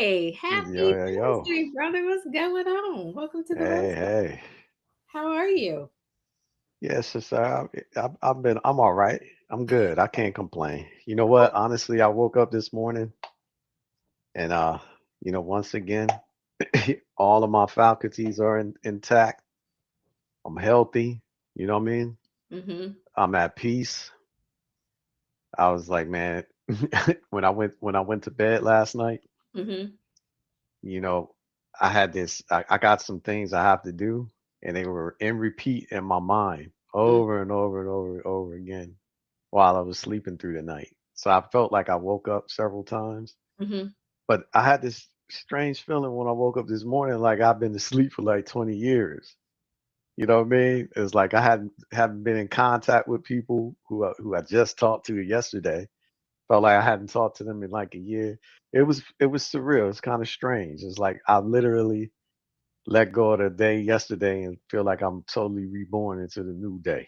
Hey, Yo, happy yo, yo. Thursday, brother. What's going on? Welcome to the Hey, Rose Garden. hey. How are you? Yes, sister. I'm all right. I'm good. I can't complain. You know what? Honestly, I woke up this morning and, once again, all of my faculties are intact. I'm healthy. You know what I mean? Mm-hmm. I'm at peace. I was like, man, when I went to bed last night, Mm-hmm. you know, I got some things I have to do, and they were in repeat in my mind over and over and over and over again while I was sleeping through the night. So I felt like I woke up several times, Mm-hmm. but I had this strange feeling when I woke up this morning, like I've been asleep for like 20 years. You know what I mean? It's like I haven't been in contact with people who I just talked to yesterday. Felt like I hadn't talked to them in like a year. It was surreal. It's kind of strange. It's like I literally let go of the day yesterday and feel like I'm totally reborn into the new day.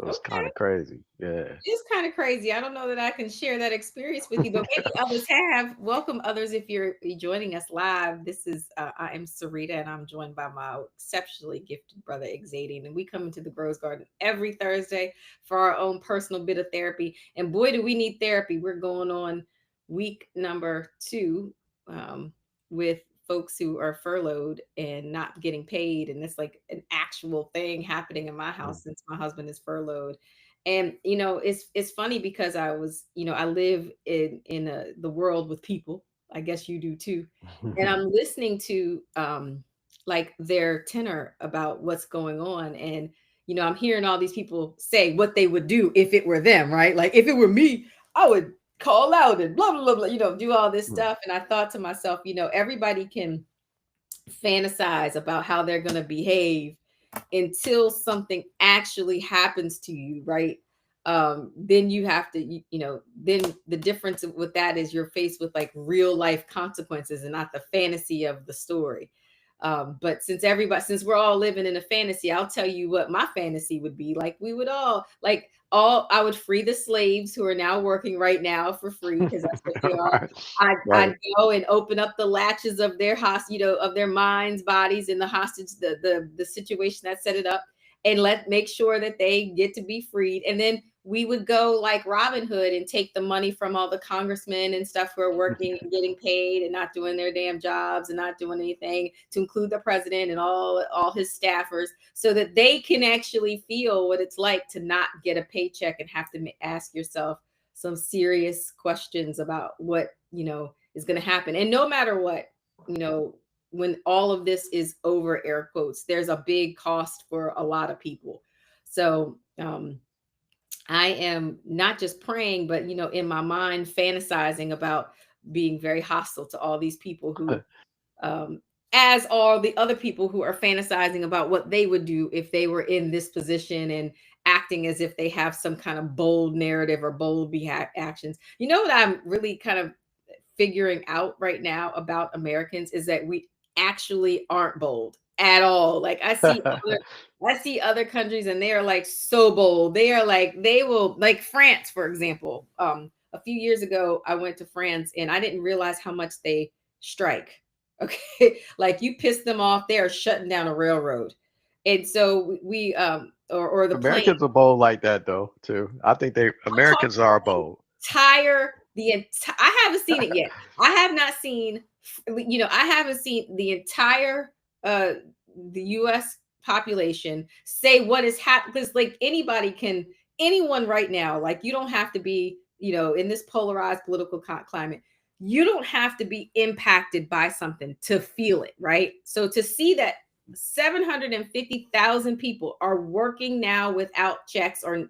So it's kind Okay. of crazy. Yeah. It's kind of crazy. I don't know that I can share that experience with you, but maybe others have. Welcome, others, if you're joining us live. This is I am Sarita, and I'm joined by my exceptionally gifted brother Exadian, and we come into the Rose Garden every Thursday for our own personal bit of therapy. And boy, do we need therapy! We're going on week number 2 with folks who are furloughed and not getting paid, and it's like an actual thing happening in my house since my husband is furloughed. And it's funny because I live in the world with people. I guess you do too. And I'm listening to like their tenor about what's going on. And I'm hearing all these people say what they would do if it were them, right? Like, if it were me, I would call out and blah blah blah, blah, do all this stuff. And I thought to myself, everybody can fantasize about how they're going to behave until something actually happens to you, right? Then you have to, then the difference with that is you're faced with like real life consequences and not the fantasy of the story. But since we're all living in a fantasy, I'll tell you what my fantasy would be. Like, we would all like all I would free the slaves who are now working right now for free, because that's what they are. Right. I'd Right. go and open up the latches of their of their minds, bodies, and the hostage, the situation that set it up, and make sure that they get to be freed. And then we would go like Robin Hood and take the money from all the congressmen and stuff who are working and getting paid and not doing their damn jobs and not doing anything, to include the president and all his staffers, so that they can actually feel what it's like to not get a paycheck and have to ask yourself some serious questions about what is going to happen. And no matter what, you know when all of this is over, air quotes, there's a big cost for a lot of people. So I am not just praying, but in my mind fantasizing about being very hostile to all these people who, um, as all the other people who are fantasizing about what they would do if they were in this position, and acting as if they have some kind of bold narrative or bold actions. You know what I'm really kind of figuring out right now about Americans is that we actually aren't bold at all. Like, I see other countries, and they are like so bold. They are like, they will, like France, for example. A few years ago I went to France and I didn't realize how much they strike. Okay. Like, you piss them off, they are shutting down a railroad. And so we or the plane. Americans are bold like that though, too. I think I'm Americans are talking bold. the entire. I haven't seen it yet. I have not seen. I haven't seen the entire uh the U.S. population say what is happening, because like anyone right now, like, you don't have to be, in this polarized political climate. You don't have to be impacted by something to feel it, right? So to see that 750,000 people are working now without checks, or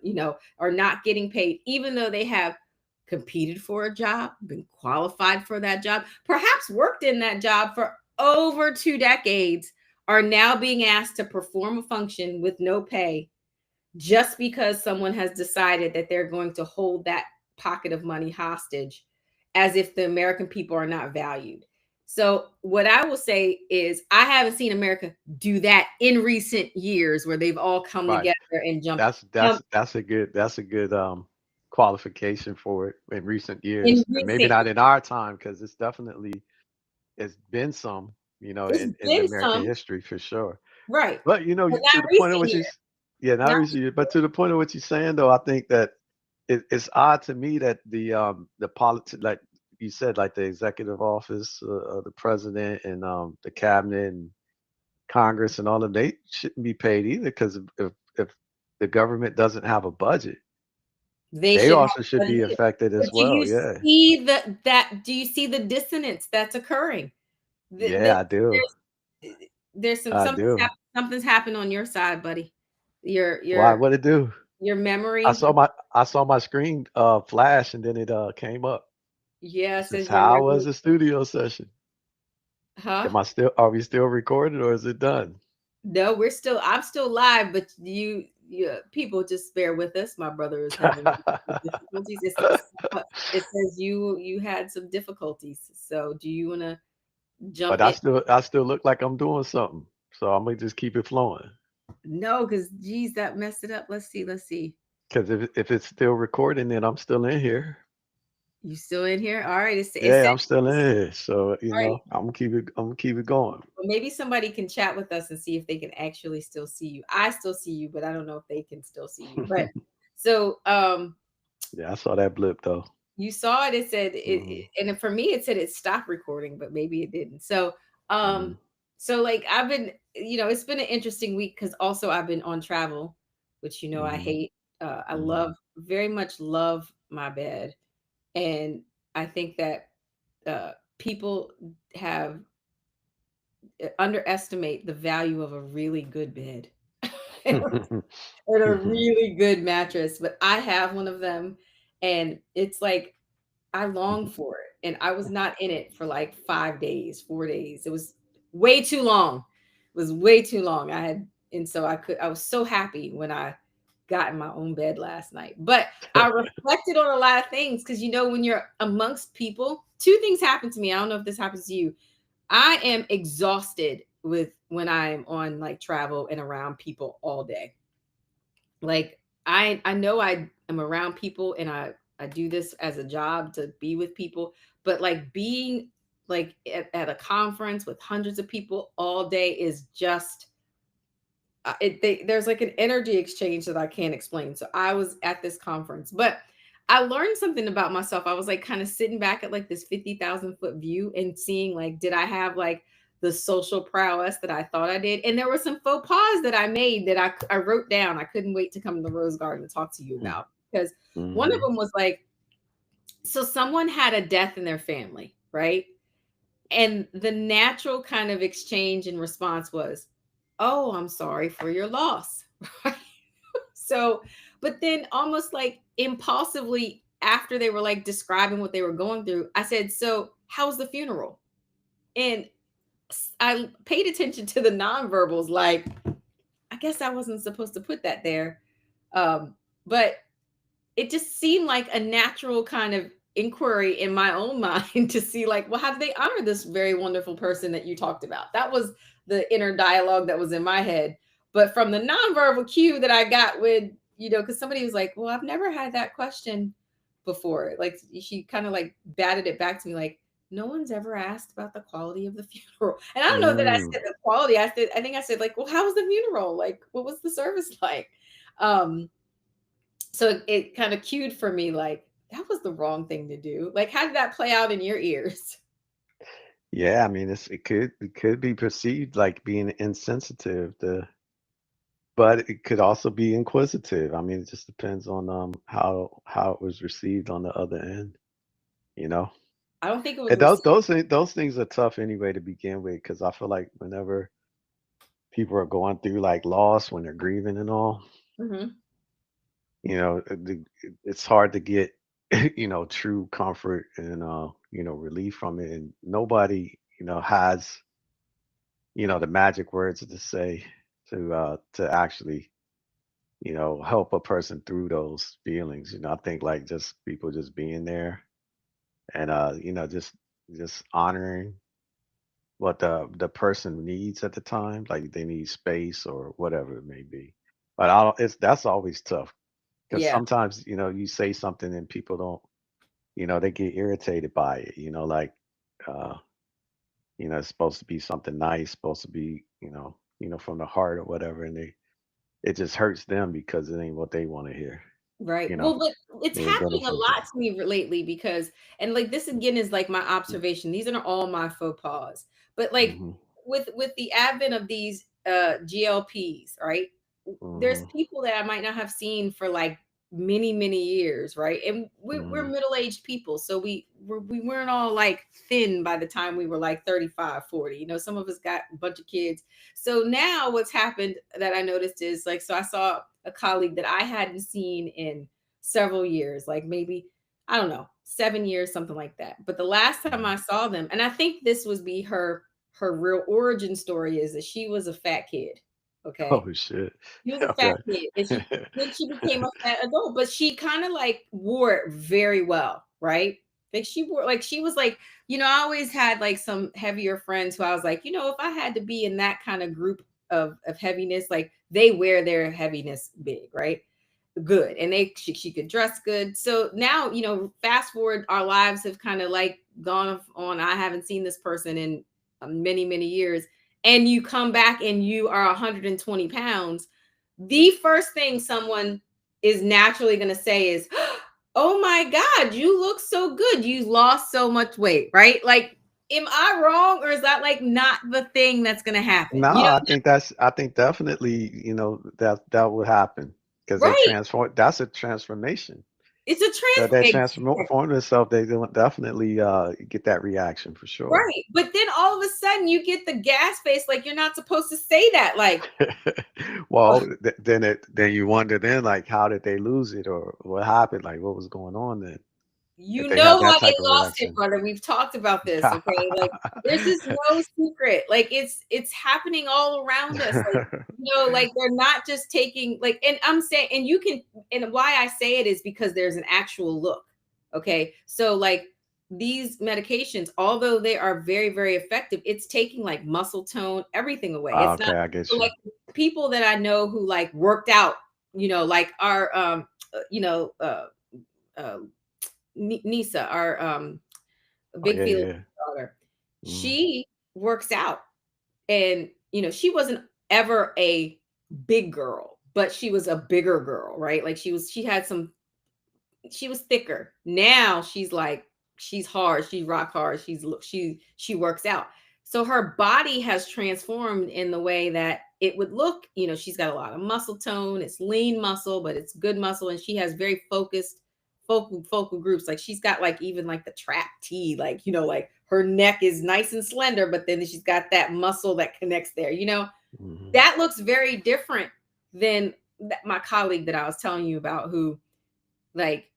are not getting paid, even though they have competed for a job, been qualified for that job, perhaps worked in that job for over 2 decades, are now being asked to perform a function with no pay, just because someone has decided that they're going to hold that pocket of money hostage, as if the American people are not valued. So, what I will say is, I haven't seen America do that in recent years, where they've all come Right. together and jumped. That's Now, that's that's a good qualification for it in recent in years. And maybe recent not in our time because it's definitely it's been some, It's in been American some, history for sure. right, But but to not the point of recent what years. yeah, not Not recently, but to the point of what you're saying though, I think that it's odd to me that the politics, like you said, like the executive office of the president and the cabinet and Congress and all of them, they shouldn't be paid either because if the government doesn't have a budget, they they should have also should but be affected but as do well. you Yeah, see do you see the dissonance that's occurring? The yeah, I do, there's I do. something's happened on your side, buddy. Your Why? your What it do? your memory, I saw my screen flash and then it came up. yeah, It says, says your "How was memory, the studio session? huh? Are we still recorded or is it done?" No, I'm still live, but you people just bear with us. My brother is having difficulties. It says you had some difficulties. So do you want to jump But in? I still look like I'm doing something. So I'm gonna just keep it flowing. No, because geez, that messed it up. Let's see. Because if it's still recording, then I'm still in here. You still in here? All right. It Yeah, says I'm still in here. So, all right. I'm gonna keep it going. Well, maybe somebody can chat with us and see if they can actually still see you. I still see you, but I don't know if they can still see you. But so Yeah, I saw that blip though. you saw it, it said Hmm. and for me it said it stopped recording, but maybe it didn't. So Hmm. like I've been, it's been an interesting week because also I've been on travel, which I Hmm. hate. I Hmm. love very much love my bed. And I think that people have underestimate the value of a really good bed and a really good mattress. But I have one of them, and it's like I long for it. And I was not in it for like 5 days, 4 days. It was way too long. It was way too long. And so I was so happy when I got in my own bed last night. But I reflected on a lot of things because when you're amongst people, two things happen to me. I don't know if this happens to you. I am exhausted with when I'm on like travel and around people all day. Like I know I am around people and I do this as a job to be with people, but like being like at a conference with hundreds of people all day is just there's like an energy exchange that I can't explain. So I was at this conference, but I learned something about myself. I was like kind of sitting back at like this 50,000 foot view and seeing like, did I have like the social prowess that I thought I did? And there were some faux pas that I made that I wrote down. I couldn't wait to come to the Rose Garden and talk to you about because one of Hmm. them was like, so someone had a death in their family, right? And the natural kind of exchange and response was, "Oh, I'm sorry for your loss." Right? So, but then almost like impulsively after they were like describing what they were going through, I said, "So, how's the funeral?" And I paid attention to the nonverbals like, I guess I wasn't supposed to put that there. But it just seemed like a natural kind of inquiry in my own mind to see like, well, how do they honor this very wonderful person that you talked about? That was the inner dialogue that was in my head. But from the nonverbal cue that I got with, because somebody was like, well, I've never had that question before. Like she kind of like batted it back to me like, no one's ever asked about the quality of the funeral. And I don't know that I Hmm. said the quality. I think I said like, well, how was the funeral? Like, what was the service like? Um, so it kind of cued for me like that was the wrong thing to do. Like, how did that play out in your ears? Yeah, I mean, it could be perceived like being insensitive, but it could also be inquisitive. I mean, it just depends on how it was received on the other end, you know. I don't think it was And received. those things are tough anyway to begin with, because I feel like whenever people are going through like loss when they're grieving and all, Mhm. it's hard to get true comfort and relief from it, and nobody has the magic words to say to actually help a person through those feelings. I think like just people just being there and just honoring what the person needs at the time, like they need space or whatever it may be. But I don't it's that's always tough because Yeah. sometimes you say something and people don't, they get irritated by it, like uh It's supposed to be something nice, supposed to be, from the heart or whatever, and it just hurts them because it ain't what they want to hear. Right. You know, Well, but it's they ain't happening a benefiting. lot to me lately because, and like this again is like my observation. These are all my faux pas. But like Mm-hmm. with the advent of these GLPs, right? There's Mm-hmm. people that I might not have seen for like many years, right? And we're Mm-hmm. middle-aged people, so we weren't all like thin by the time we were like 35, 40. Some of us got a bunch of kids. So now what's happened that I noticed is like, so I saw a colleague that I hadn't seen in several years, like maybe, I don't know, 7 years, something like that. But the last time I saw them, and I think this was be her real origin story, is that she was a fat kid. Okay. Oh shit. She was a fat Okay. kid, and she became a fat adult, but she kind of like wore it very well, right? Like she wore, like she was like, I always had like some heavier friends who I was like, if I had to be in that kind of group of heaviness, like they wear their heaviness big, right? Good, and she could dress good. So now, fast forward, our lives have kind of like gone on. I haven't seen this person in many years, and you come back and you are 120 pounds. The first thing someone is naturally going to say is, "Oh my God, you look so good. You lost so much weight," right? Like, am I wrong, or is that like not the thing that's going to happen? No, I think definitely, that would happen because they Right? transform. That's a transformation. It's a That they transfer. transform themselves, they will definitely get that reaction for sure. Right. But then all of a sudden you get the gas face, like you're not supposed to say that. Like, Well, then you wonder then like how did they lose it or what happened? Like what was going on then? If you they have know that how they type of lost it, reaction. brother. We've talked about this. Okay. Like there's just no secret. Like it's happening all around us. Like, like they're not just taking like, and I'm saying, and you can, and why I say it is because there's an actual look. Okay. So like these medications, although they are very effective, it's taking like muscle tone, everything away. It's not Okay, I get so you. like people that I know who like worked out, like our uh Nisa, our Oh big yeah, Felix yeah. daughter, Mm, she works out, and she wasn't ever a big girl, but she was a bigger girl, right? Like she had some, she was thicker. Now she's like, she's hard, she's rock hard, she works out. So her body has transformed in the way that it would look, she's got a lot of muscle tone, it's lean muscle, but it's good muscle, and she has very focused focal groups. Like she's got like even like the trap T, like like her neck is nice and slender, but then she's got that muscle that connects there. mhm. That looks very different than my colleague that I was telling you about, who like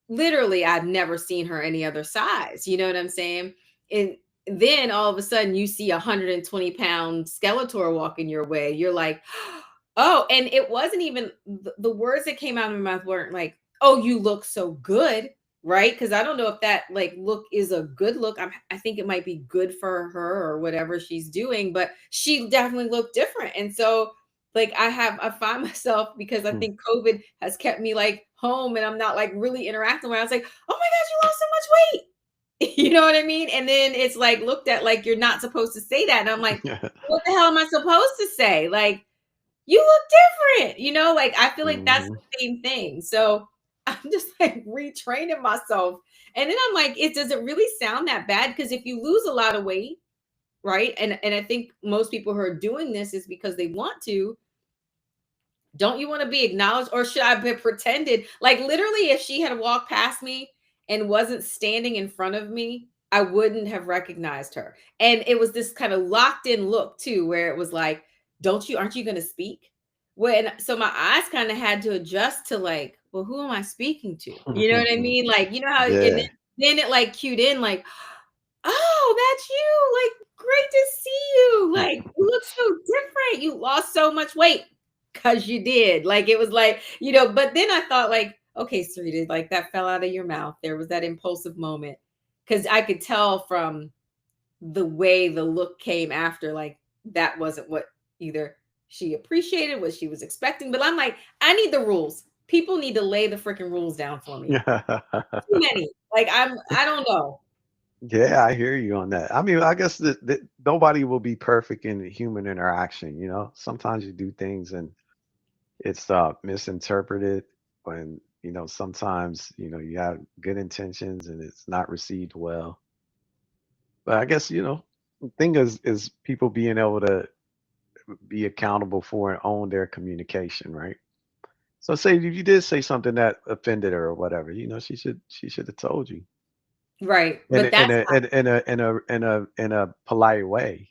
literally I've never seen her any other size. You know what I'm saying? And then all of a sudden you see 120-pound Skeletor walking your way. You're like, oh, and it wasn't even the words that came out of my mouth weren't like, oh, you look so good, right? Because I don't know if that like look is a good look. I think it might be good for her or whatever she's doing, but she definitely looked different. And so like I find myself, because I Hmm. think COVID has kept me like home and I'm not like really interacting with her. I was like, oh my gosh, you lost so much weight. You know what I mean? And then it's like looked at like you're not supposed to say that. And I'm like, what the hell am I supposed to say? Like, you look different, like I feel like that's Mhm. the same thing. So I'm just like retraining myself. And then I'm like, it doesn't really sound that bad, because if you lose a lot of weight, right? And I think most people who are doing this is because they want to. Don't you want to be acknowledged, or should I be pretended? Like literally, if she had walked past me and wasn't standing in front of me, I wouldn't have recognized her. And it was this kind of locked in look too, where it was like, aren't you going to speak? When so my eyes kind of had to adjust to like, well, who am I speaking to? You know what I mean? Like, how, and Yeah. then it like cued in like, oh, that's you. Like, great to see you. Like, you look so different. You lost so much weight because you did. Like, it was like, but then I thought, like, okay, Sarita, like that fell out of your mouth. There was that impulsive moment, because I could tell from the way the look came after, like, that wasn't what either she appreciated, what she was expecting. But I'm like, I need the rules. People need to lay the freaking rules down for me. Too many. Like, I don't know. Yeah, I hear you on that. I mean, I guess that nobody will be perfect in the human interaction. Sometimes you do things and it's misinterpreted. When sometimes you have good intentions and it's not received well. But I guess the thing is people being able to be accountable for and own their communication, right? So say if you did say something that offended her or whatever, she should have told you Right. in But a in that's a in in a in a in a in a polite way.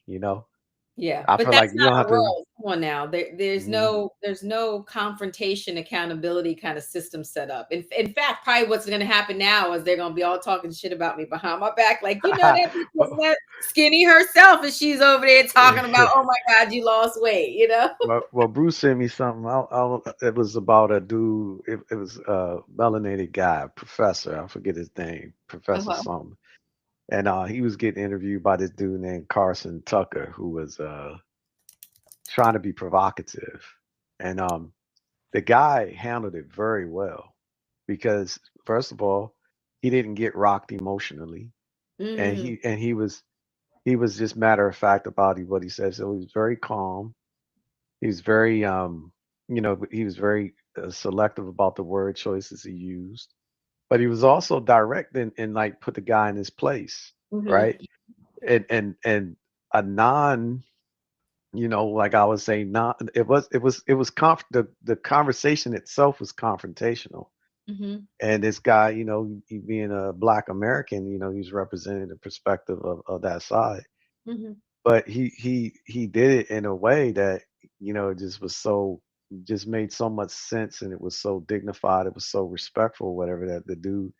Yeah, I but feel like that's you not don't have a to. role. Come on now. Mhm. There's no confrontation accountability kind of system set up. In fact, probably what's going to happen now is they're going to be all talking shit about me behind my back, like that bitch was well, that skinny herself, and she's over there talking about, oh my god, you lost weight. well, Bruce sent me something. It was about a dude. It was a melanated guy, professor. I forget his name, Professor Uh-huh. something. And he was getting interviewed by this dude named Carson Tucker, who was trying to be provocative. And the guy handled it very well because, first of all, he didn't get rocked emotionally, and Mm, he was just matter of fact about what he said. So he was very calm. He was very he was very selective about the word choices he used, but he was also direct and like put the guy in his place, hmm. right? And a non like I was saying, not it was the conversation itself was confrontational. Hmm. And this guy, he being a black American, he's representing the perspective of that side. Hmm. But he did it in a way that, just was so just made so much sense, and it was so dignified, it was so respectful, whatever, that the dude,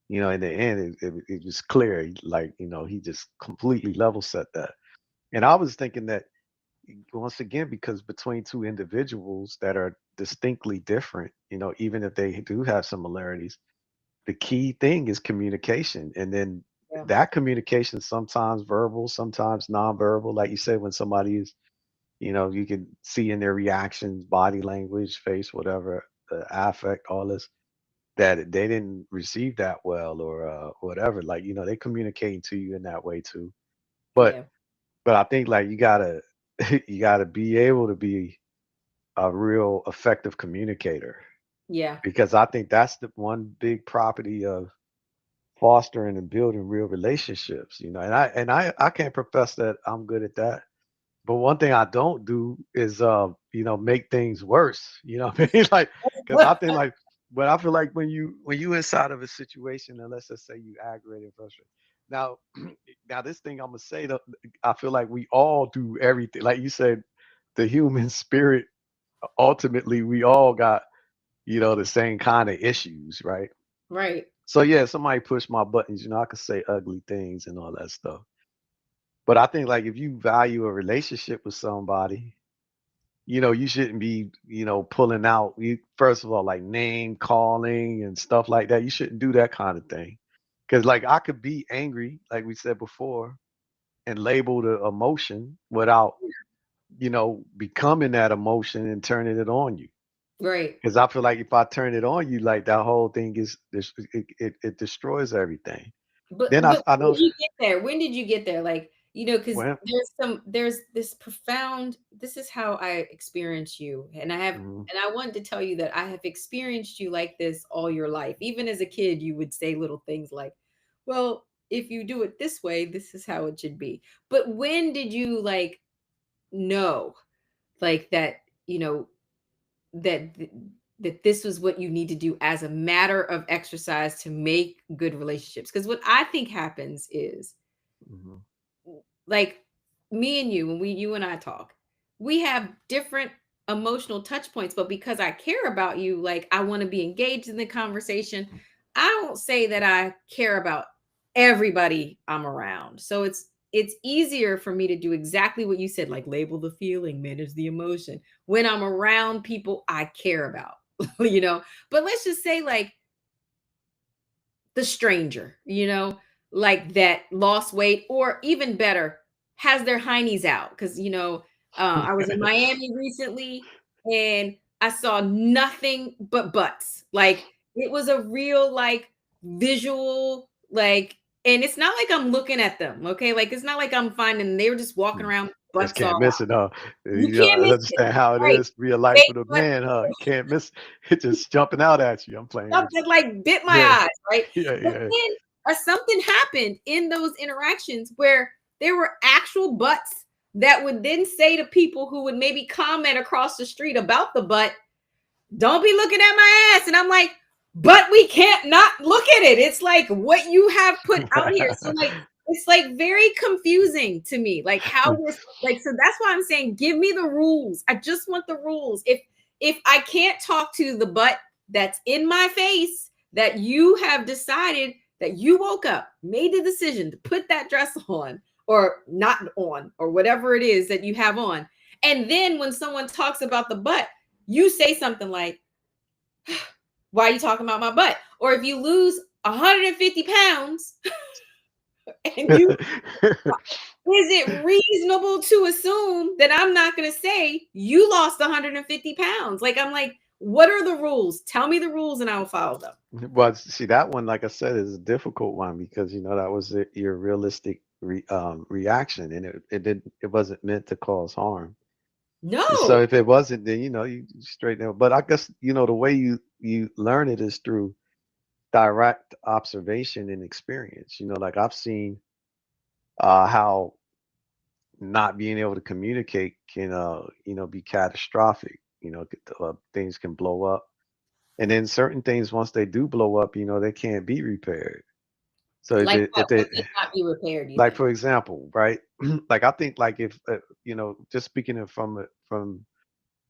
in the end, it was clear, like, he just completely level set that. And I was thinking that once again, because between two individuals that are distinctly different, even if they do have similarities, the key thing is communication. And then Yeah. that communication, sometimes verbal, sometimes nonverbal. Like you said, when somebody is, you can see in their reactions, body language, face, whatever, affect, all this, that they didn't receive that well, or whatever. Like, they communicating to you in that way too. But Yeah. but I think, like, you gotta you gotta be able to be a real effective communicator, Yeah. because I think that's the one big property of fostering and building real relationships. And I can't profess that I'm good at that. But one thing I don't do is make things worse. You know what I mean? Like, because I think, like, but I feel like when you inside of a situation, and let's just say you aggravated and frustrated. Now, now this thing I'm gonna say, that I feel like we all do everything. Like you said, the human spirit, ultimately we all got, the same kind of issues, right? Right. So yeah, somebody push my buttons, I could say ugly things and all that stuff. But I think, like, if you value a relationship with somebody, you shouldn't be, pulling out, first of all, like, name calling and stuff like that. You shouldn't do that kind of thing. Cause, like, I could be angry, like we said before, and label the emotion without, becoming that emotion and turning it on you. Right. Because I feel like if I turn it on you, like, that whole thing it destroys everything. Then I But I when know did you get there? When did you get there? Like, because when. there's this profound, this is how I experience you. Mhm. And I wanted to tell you that I have experienced you like this all your life. Even as a kid, you would say little things like, well, if you do it this way, this is how it should be. But when did you like know like that, you know, that that this was what you need to do as a matter of exercise to make good relationships? Because what I think happens is, Mhm. like, me and you, when you and I talk, we have different emotional touch points, but because I care about you, like, I want to be engaged in the conversation. I don't say that I care about everybody I'm around. So it's easier for me to do exactly what you said, like label the feeling, manage the emotion, when I'm around people I care about. you know but let's just say, like, the stranger, like that lost weight, or even better, has their heinies out. Because, I was in Miami recently, and I saw nothing but butts. Like, it was a real, like, visual, like, and it's not like I'm looking at them, okay? Like it's not like I'm finding they were just walking Mm. around Just butts all can't out. miss it, huh? You You can't miss it, understand how it right? is real life They with a but man, huh? You can't miss it just jumping out at you. I'm playing with something like bit my you. Yeah, eyes, right? yeah, But yeah. then something happened in those interactions where there were actual butts that would then say to people who would maybe comment across the street about the butt, don't be looking at my ass. And I'm like, but we can't not look at it. It's like what you have put out here. So like it's like very confusing to me. Like how this like so that's why I'm saying give me the rules. I just want the rules. If I can't talk to the butt that's in my face that you have decided that you woke up, made the decision to put that dress on or not on or whatever it is that you have on. And then when someone talks about the butt, you say something like, why are you talking about my butt? Or if you lose 150 pounds and you, is it reasonable to assume that I'm not going to say you lost 150 pounds? Like, I'm like, what are the rules? Tell me the rules and I will follow them. But see, that one, like I said, is a difficult one because that was your realistic reaction, and it wasn't meant to cause harm. So No. if it wasn't, then you straighten it. But I guess the way you learn it is through direct observation and experience. Like I've seen how not being able to communicate can be catastrophic. Things can blow up, and then certain things once they do blow up, they can't be repaired. So Like if what? they What cannot be repaired, you like think? for example, right? Like I think like if just speaking it from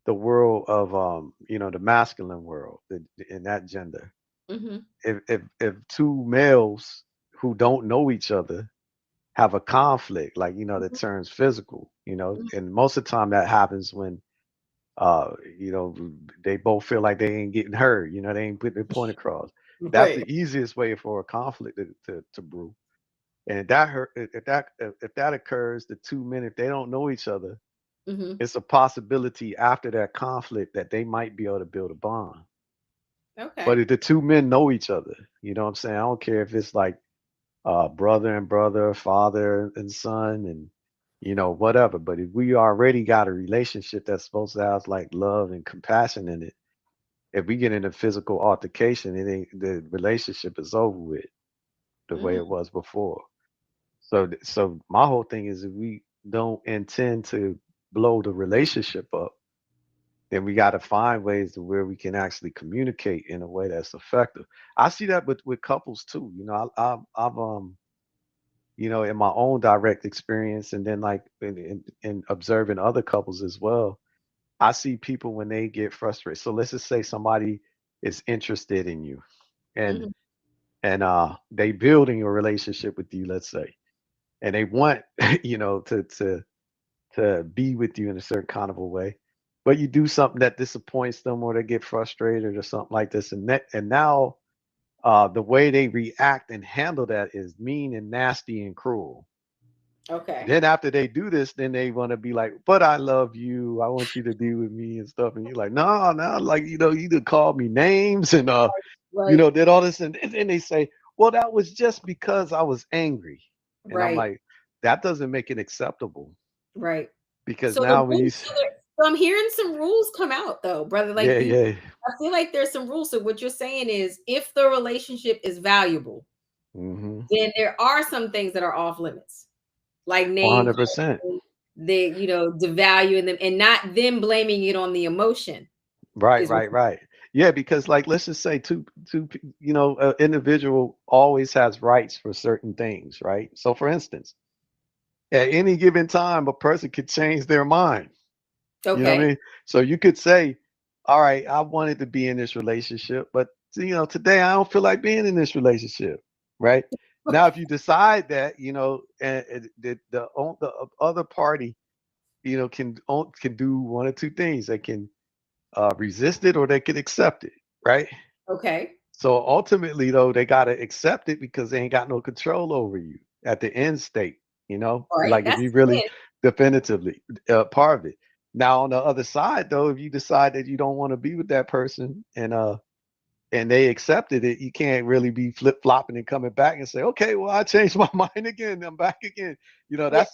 the world of the masculine world in that gender, Mm-hmm. if two males who don't know each other have a conflict, like that turns physical, and most of the time that happens when uh you know they both feel like they ain't getting hurt, they ain't putting their point across. That's Right. the easiest way for a conflict to brew. And if that hurt, if that occurs, the two men, if they don't know each other, Mm-hmm. it's a possibility after that conflict that they might be able to build a bond. But Okay. if the two men know each other, you know what I'm saying? I don't care if it's like brother and brother, father and son, and whatever. But if we already got a relationship that's supposed to have like love and compassion in it, if we get in a physical altercation, the relationship is over with the way it Mm, was before. So my whole thing is if we don't intend to blow the relationship up, then we got to find ways to where we can actually communicate in a way that's effective. I see that with couples too. I've in my own direct experience, and then like in observing other couples as well. I see people when they get frustrated. So let's just say somebody is interested in you, and mhm. they building a relationship with you, let's say, and they want to be with you in a certain kind of a way, but you do something that disappoints them or they get frustrated or something like this, and now the way they react and handle that is mean and nasty and cruel. Okay. Then after they do this, then they want to be like, but I love you, I want you to be with me and stuff, and you're like, no, no, like you done called me names and Right. did all this, and then they say, well, that was just because I was angry, and I'm Right. like, that doesn't make it acceptable Right. because So the now when rules, so I'm hearing some rules come out though, brother. Like yeah, you, yeah. I feel like there's some rules. So what you're saying is, if the relationship is valuable, Mhm. then there are some things that are off limits, like name 100%. calling, devaluing them, and not them blaming it on the emotion. Right, Is what right, right. Yeah, because like let's just say individual always has rights for certain things, right? So for instance, at any given time, a person could change their mind. You know what I okay. mean? So you could say, all right, I wanted to be in this relationship, but today I don't feel like being in this relationship, right? Now, if you decide that, and the other party, can do one or two things. They can resist it or they can accept it, right? Okay. So ultimately, though, they got to accept it because they ain't got no control over you at the end state, All right. like if That's you the really win. definitively part of it. Now, on the other side, though, if you decide that you don't want to be with that person and and they accepted it, you can't really be flip flopping and coming back and say, okay, well, I changed my mind again. I'm back again. You know, Yeah,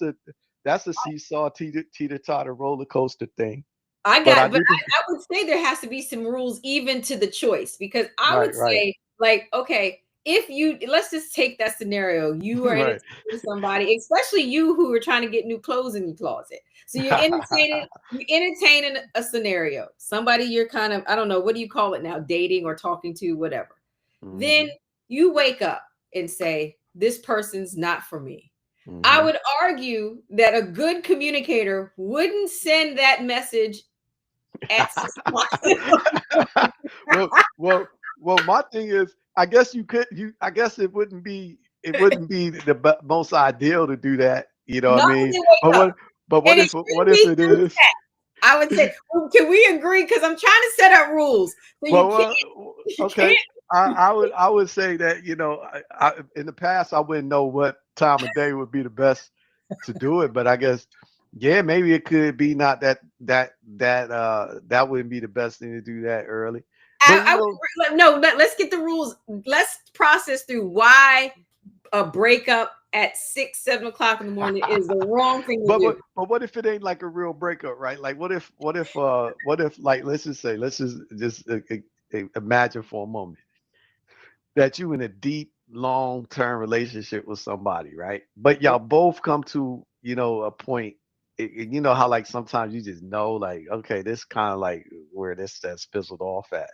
that's a seesaw teeter totter roller coaster thing. I But I got, but do think I would say there has to be some rules even to the choice, because I right, would right, say, like, okay, if you, let's just take that scenario, you are right. entertaining somebody, especially you who are trying to get new clothes in your closet. So you're entertaining a scenario, somebody you're kind of, I don't know, what do you call it now, dating or talking to, whatever. Then Hmm. you wake up and say, this person's not for me. I Hmm. would argue that a good communicator wouldn't send that message at 6 o'clock. well, well, well. My thing is, I guess you could. I guess it wouldn't be. It wouldn't be the most ideal to do that. You know what I Not when mean? they But wake what? up. But And what it if? What shouldn't if be it through is? text. I would say, well, can we agree? Because I'm trying to set up rules. So you Well, can't, you okay. can't. I would say that in the past I wouldn't know what time of day would be the best to do it, but I guess yeah, maybe it could be not that wouldn't be the best thing to do that early. But I would, no, let's get the rules. Let's process through why a breakup at 6, 7 o'clock in the morning is the wrong thing to do. but what if it ain't like a real breakup, right? Like what if like let's just imagine for a moment that you in a deep long-term relationship with somebody, right? But y'all both come to, a point, you know how like sometimes you just know like, okay, this kind of like where this that's fizzled off at.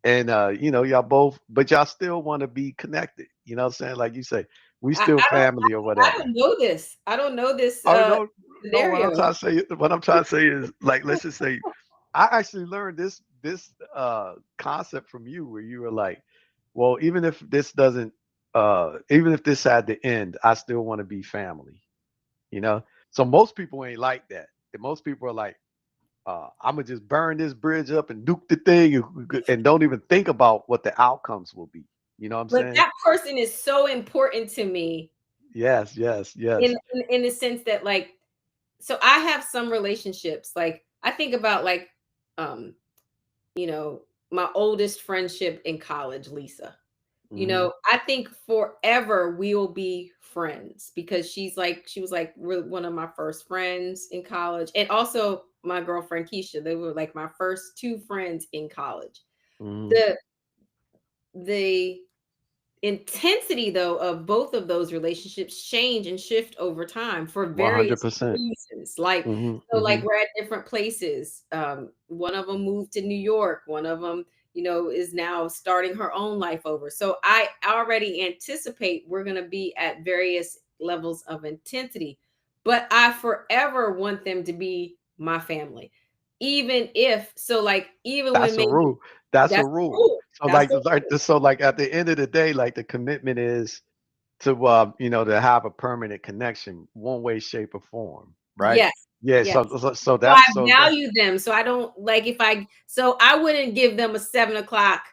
And y'all both, but y'all still want to be connected. You know what I'm saying? Like you say, we I, still I don't family or I whatever. don't know this. I don't know this Oh no, no, scenario. what I'm trying to say is like let's just say I actually learned this concept from you where you were like, well, even if this had to end, I still want to be family, you know? So most people ain't like that. And most people are like, I'm gonna just burn this bridge up and nuke the thing and don't even think about what the outcomes will be. You know what I'm But saying? that person is so important to me Yes, yes, in yes. in the sense that, like, so I have some relationships, like I think about, like, um you know, my oldest friendship in college, Lisa. Hmm. I think forever we will be friends, because she was like one of my first friends in college, and also my girlfriend Keisha. They were like my first two friends in college. Hmm. The the intensity, though, of both of those relationships change and shift over time for various 100%. reasons. Like, Hmm. so, Hmm. like, we're at different places. One of them moved to New York. One of them, is now starting her own life over. So I already anticipate we're going to be at various levels of intensity, but I forever want them to be my family. Even if, so, like, even when That's a maybe rule. That's a that's the rule. rule. So That's like the like rule. so like at the end of the day, like the commitment is to have a permanent connection, one way, shape, or form, right? Yes. Yeah. Yes. So So I that's so that. value them. So I don't, like, if I, so I wouldn't give them a 7 o'clock,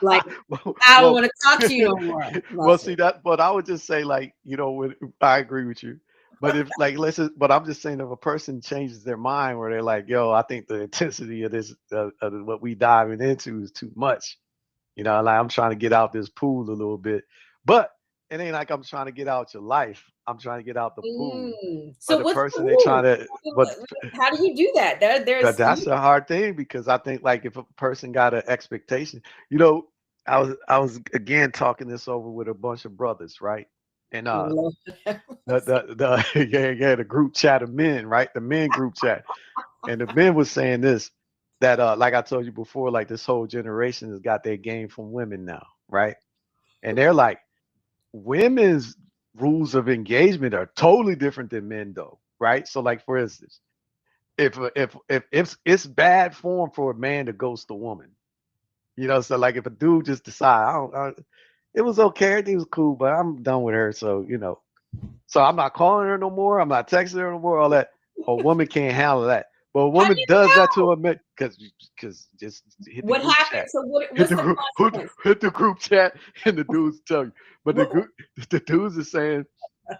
like, well, I don't well, want to talk to you no more well, see message. that, but I would just say like, I agree with you. But if like, but I'm just saying if a person changes their mind where they're like, yo, I think the intensity of this, of what we diving into is too much. Like I'm trying to get out this pool a little bit, but it ain't like I'm trying to get out your life. I'm trying to get out the pool. But So the what's the person they trying rule? to, but How do you do that? that's a hard thing because I think like if a person got an expectation, you know, I was again talking this over with a bunch of brothers, right? And Lord. the group chat of men, right? The men group chat. And the men was saying this that like I told you before, like this whole generation has got their game from women now, right? And they're like, women's rules of engagement are totally different than men though, right? So like for instance, if it's bad form for a man to ghost a woman, so like if a dude just decide it was okay, everything was cool, but I'm done with her, so I'm not calling her no more, I'm not texting her no more, all that. A woman can't handle that. But a How do woman you does that know to a man because just hit the what group happened? chat. So Hit what's the the group consequence? hit the group chat and the dudes tell you. But What, the dudes are saying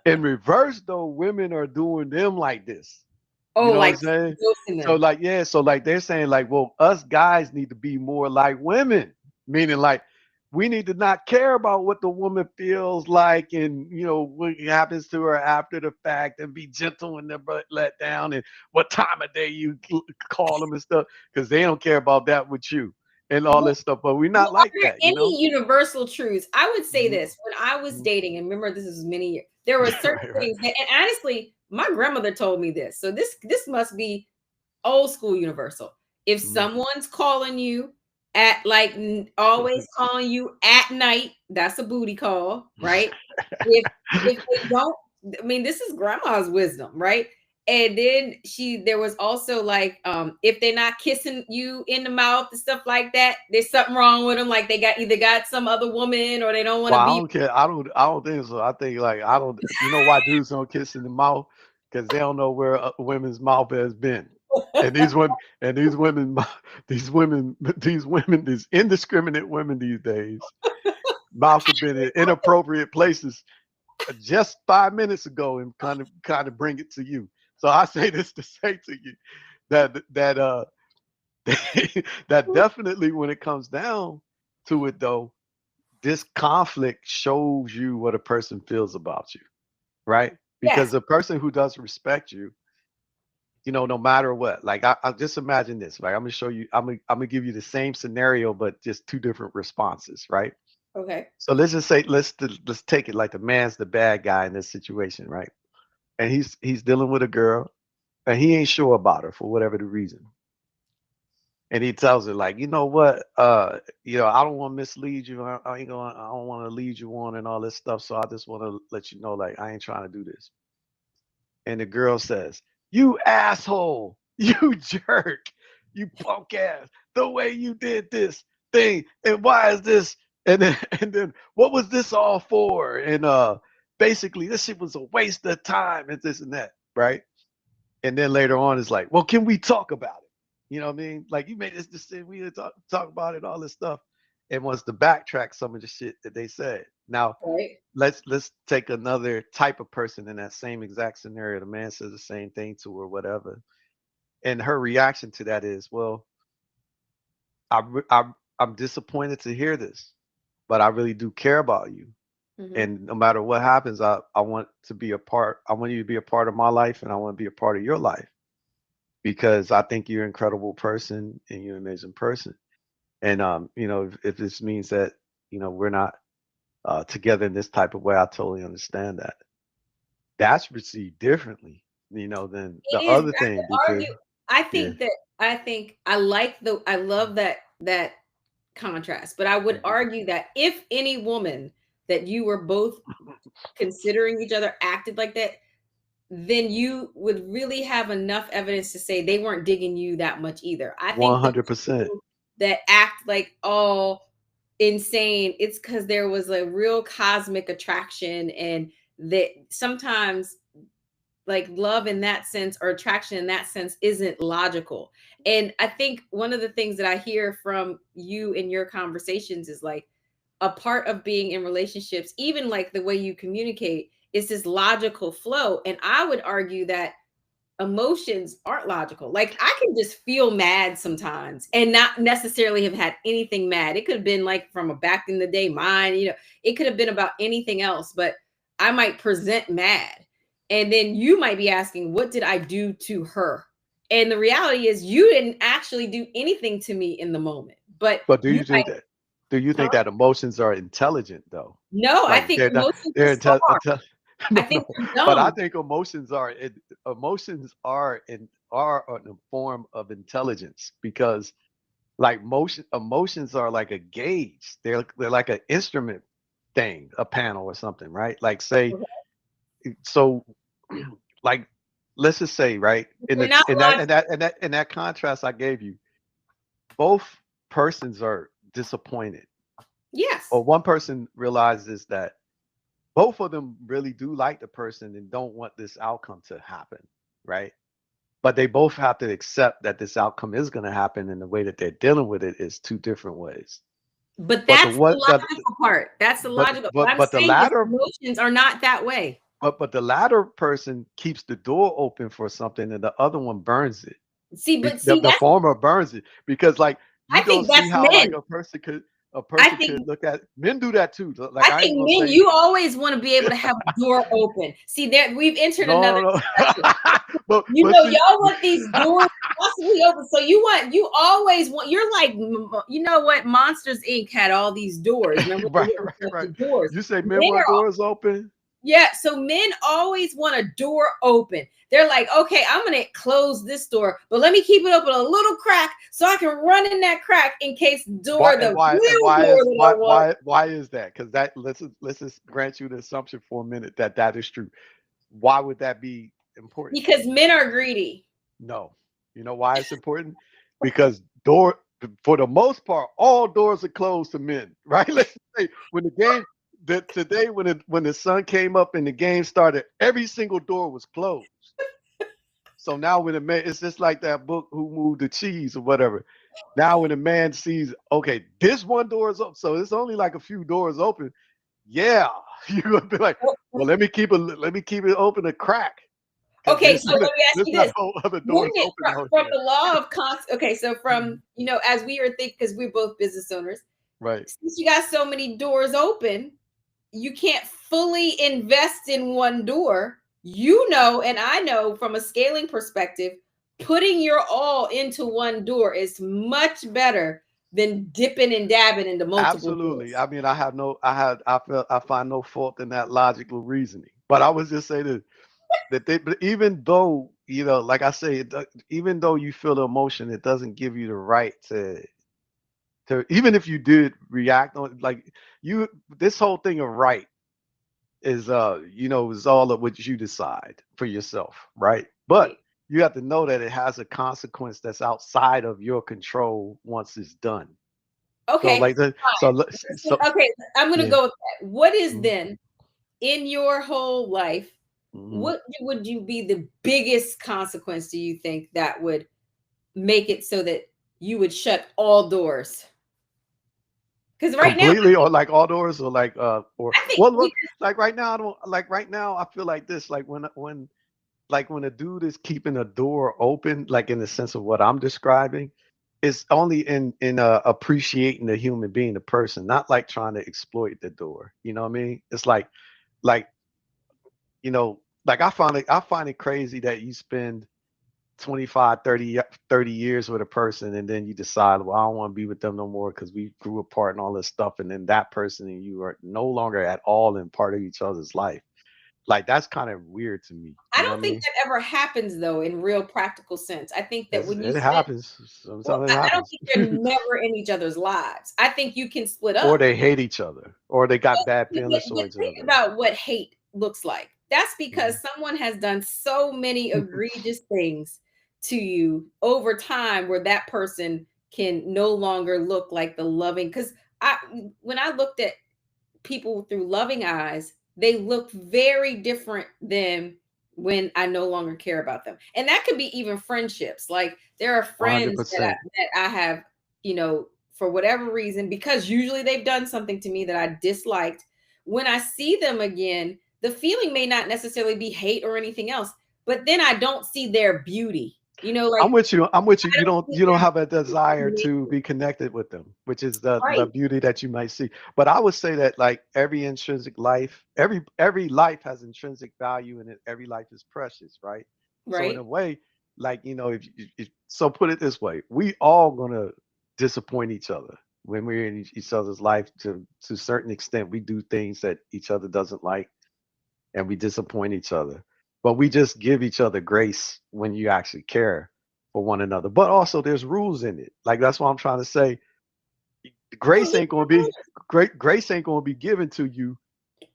in reverse though, women are doing them like this. You oh, know what I'm like saying? ghosting So them. like, yeah, so like they're saying like, well, us guys need to be more like women. Meaning like we need to not care about what the woman feels like and what happens to her after the fact and be gentle when they're let down and what time of day you call them and stuff because they don't care about that with you and all this stuff. But we're Well, not are like there that, any universal truths? I would say Mhm, this: when I was mhm. dating, and remember this is many years, there were certain Right, right. things that, and honestly, my grandmother told me this. So this must be old school universal. If Mhm. someone's calling you at like always calling you at night, that's a booty call, right? If they don't, I mean, this is grandma's wisdom, right? And then there was also like, if they're not kissing you in the mouth and stuff like that, there's something wrong with them. Like they either got some other woman or they don't want Well, to I be. don't care. I don't think so. I think like I don't. You know why dudes don't kiss in the mouth? Because they don't know where a women's mouth has been. And these indiscriminate women these days, mouths have been in inappropriate places just 5 minutes ago, and kind of bring it to you. So I say this to say to you that that definitely when it comes down to it though, this conflict shows you what a person feels about you, right? Yes. Because a person who does respect you, no matter what, like I just imagine this, right? I'm gonna show you, I'm gonna give you the same scenario, but just two different responses, right? Okay. So let's just say, let's take it like the man's the bad guy in this situation, right? And he's dealing with a girl and he ain't sure about her for whatever the reason. And he tells her like, you know what, I don't want to mislead you. I don't want to lead you on and all this stuff. So I just want to let you know, like, I ain't trying to do this. And the girl says, you asshole, you jerk, you punk ass, the way you did this thing, and why is this? And then and then what was this all for? And basically this shit was a waste of time and this and that, right? And then later on, it's like, well, can we talk about it? You know what I mean? Like you made this decision, we had to talk about it, all this stuff, and wants to backtrack some of the shit that they said. Now, Right. let's take another type of person in that same exact scenario. The man says the same thing to her, whatever, and her reaction to that is, well, I'm disappointed to hear this, but I really do care about you, Hmm. and no matter what happens, I want to be a part. I want you to be a part of my life, and I want to be a part of your life because I think you're an incredible person and you're an amazing person. And if this means that we're not together in this type of way, I totally understand that. That's received differently, than the It is. other I thing could because argue. I yeah. think that I think I like the I love that contrast, but I would Mhm. argue that if any woman that you were both considering each other acted like that, then you would really have enough evidence to say they weren't digging you that much either. I think the 100%. people that act like all insane, it's because there was a real cosmic attraction, and that sometimes like love in that sense or attraction in that sense isn't logical. And I think one of the things that I hear from you in your conversations is like a part of being in relationships, even like the way you communicate, is this logical flow. And I would argue that emotions aren't logical. Like I can just feel mad sometimes and not necessarily have had anything mad. It could have been like from a back in the day mine, it could have been about anything else, but I might present mad. And then you might be asking, what did I do to her? And the reality is you didn't actually do anything to me in the moment. But But you might, do you huh? think that emotions are intelligent though? No, I Like think they're not, emotions are they're smart. no, I think no. they're But I dumb. think emotions are a form of intelligence because like emotions are like a gauge. They're like an instrument thing, a panel or something, right? Like say so like let's just say, right, in They're the not logical. in that contrast I gave you, both persons are disappointed. Yes. Or one person realizes that both of them really do like the person and don't want this outcome to happen, right? But they both have to accept that this outcome is going to happen, and the way that they're dealing with it is two different ways. But But the that's the what logical part. That's the logical. What I'm but the saying is latter emotions are not that way. but the latter person keeps the door open for something, and the other one burns it. See, Be but the see, the that's former burns it because, like, I you don't think see that's how, like, men. a person could a I person could think look at. Men do that too. Like I I ain't think gonna men, say you always want to be able to have a door open. See, there we've entered no, another no, discussion. no. but You but know, see, y'all want these doors possibly open. So you always want, you're like, you know what? Monsters Inc. had all these doors. Remember, they right, wouldn't right, shut right. the doors. You say men Men want are, doors open. yeah, so men always want a door open. They're like, okay, I'm gonna close this door, but let me keep it open a little crack so I can run in that crack in case Why door, and the why and real why door is that I want. why is that? Because that let's just grant you the assumption for a minute that that is true. Why would that be important? Because men are greedy. No. You know why it's important? Because door for the most part, all doors are closed to men, right? Let's say when the game today when the sun came up and the game started, every single door was closed. So now when a man, it's just like that book, Who Moved the Cheese or whatever. Now when a man sees, okay, this one door is open, so it's only like a few doors open. Yeah, you're gonna be like, well, let me keep it open a crack because Okay, so let me ask there's you not this. no other doors Wouldn't it open out from here. the law of okay, so Mhm. from, as we are thinking, because we're both business owners, Right. since you got so many doors open, you can't fully invest in one door. And I know from a scaling perspective, putting your all into one door is much better than dipping and dabbing into multiple Absolutely. doors. I mean, I find no fault in that logical reasoning. But I was just saying but even though, like I say, even though you feel the emotion, it doesn't give you the right to even if you did react on like you this whole thing of right is is all of what you decide for yourself, right? But Right. you have to know that it has a consequence that's outside of your control once it's done. So Okay. like the so so Okay. I'm going to yeah. go with that. What is Mhm, then in your whole life, mhm. what would you be the biggest consequence do you think that would make it so that you would shut all doors? Because right now, Completely or like all doors or like or I think well we look like right now I don't like right now I feel like this like when a dude is keeping a door open like in the sense of what I'm describing it's only in appreciating the human being the person not like trying to exploit the door, you know what I mean? It's like like I find it crazy that you spend 25, 30 years with a person and then you decide, well, I don't want to be with them no more because we grew apart and all this stuff. And then that person and you are no longer at all in part of each other's life. Like that's kind of weird to me. I You know what don't I think mean? that ever happens though in real practical sense. I think that when you It spend, happens. well, Sometimes it I don't happens. think they're never in each other's lives. I think you can split Or up. they hate each other. Or they got bad But, feelings but towards each think other. about what hate looks like. That's because Mhm. someone has done so many egregious things to you over time where that person can no longer look like the loving. Because I, when I looked at people through loving eyes, they look very different than when I no longer care about them. And that could be even friendships. Like there are friends that 100%. I have, for whatever reason, because usually they've done something to me that I disliked. When I see them again, the feeling may not necessarily be hate or anything else, but then I don't see their beauty. I'm Like with you. I'm with you. I You don't don't see you don't their have a desire beauty. to be connected with them, which is the Right, beauty that you might see. But I would say that like every intrinsic life, every life has intrinsic value in it. Every life is precious, right? So in a right. way, like if so put it this way, we all gonna disappoint each other when we're in each other's life to a certain extent. We do things that each other doesn't like and we disappoint each other. But we just give each other grace when you actually care for one another. But also there's rules in it. Like that's what I'm trying to say. Well, Grace yeah, ain't gonna be grace ain't gonna be given to you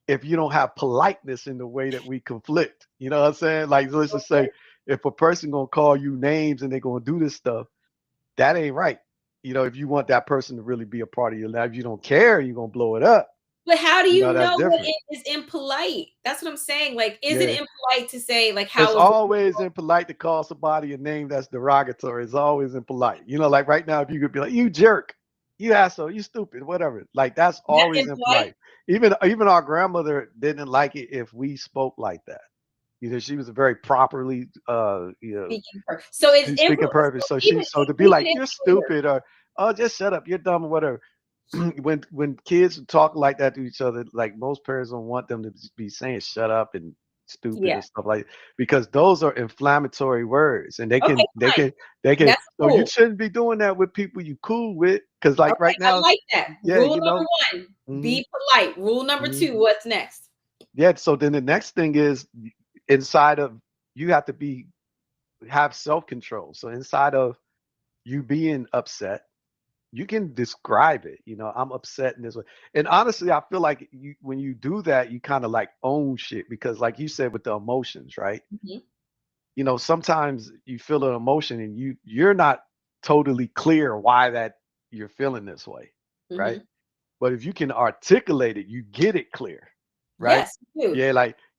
if you don't have politeness in the way that we conflict. You know what I'm saying? Like let's just say if a person gonna call you names and they're gonna do this stuff, that ain't right. If you want that person to really be a part of your life, you don't care, you're gonna blow it up. but how do you That's know what different. is impolite? That's what I'm saying. Like, is it Yeah. impolite to say, like, It's how was it? always impolite to call somebody a name that's derogatory. It's always impolite. Like right now, if you could be like, "You jerk," "You asshole," "You stupid," whatever. Like that's That's always impolite impolite. Even our grandmother didn't like it if we spoke like that. She was a very properly, speaking for. So it's speaking impolite. person. So So even so to be even like, in "You're Twitter, stupid," or "Oh, just shut up, you're dumb," or whatever. when kids talk like that to each other, like most parents don't want them to be saying "shut up" and "stupid" Yeah. and stuff like, because those are inflammatory words, and Okay, fine. they can. That's So you cool. shouldn't be doing that with people you cool with, because like Okay, right I now, like that. yeah, Rule you number know. 1, Hmm. be polite. Rule number Hmm. 2, what's next? Yeah. So then the next thing is inside of you have to be have self control. So inside of you being upset, you can describe it. I'm upset in this way. And honestly, I feel like when you do that, you kind of like own shit, because like you said with the emotions, right? Mhm, Sometimes you feel an emotion and you're not totally clear why that you're feeling this way, right? mhm. But if you can articulate it, you get it clear, right? Yes, you do.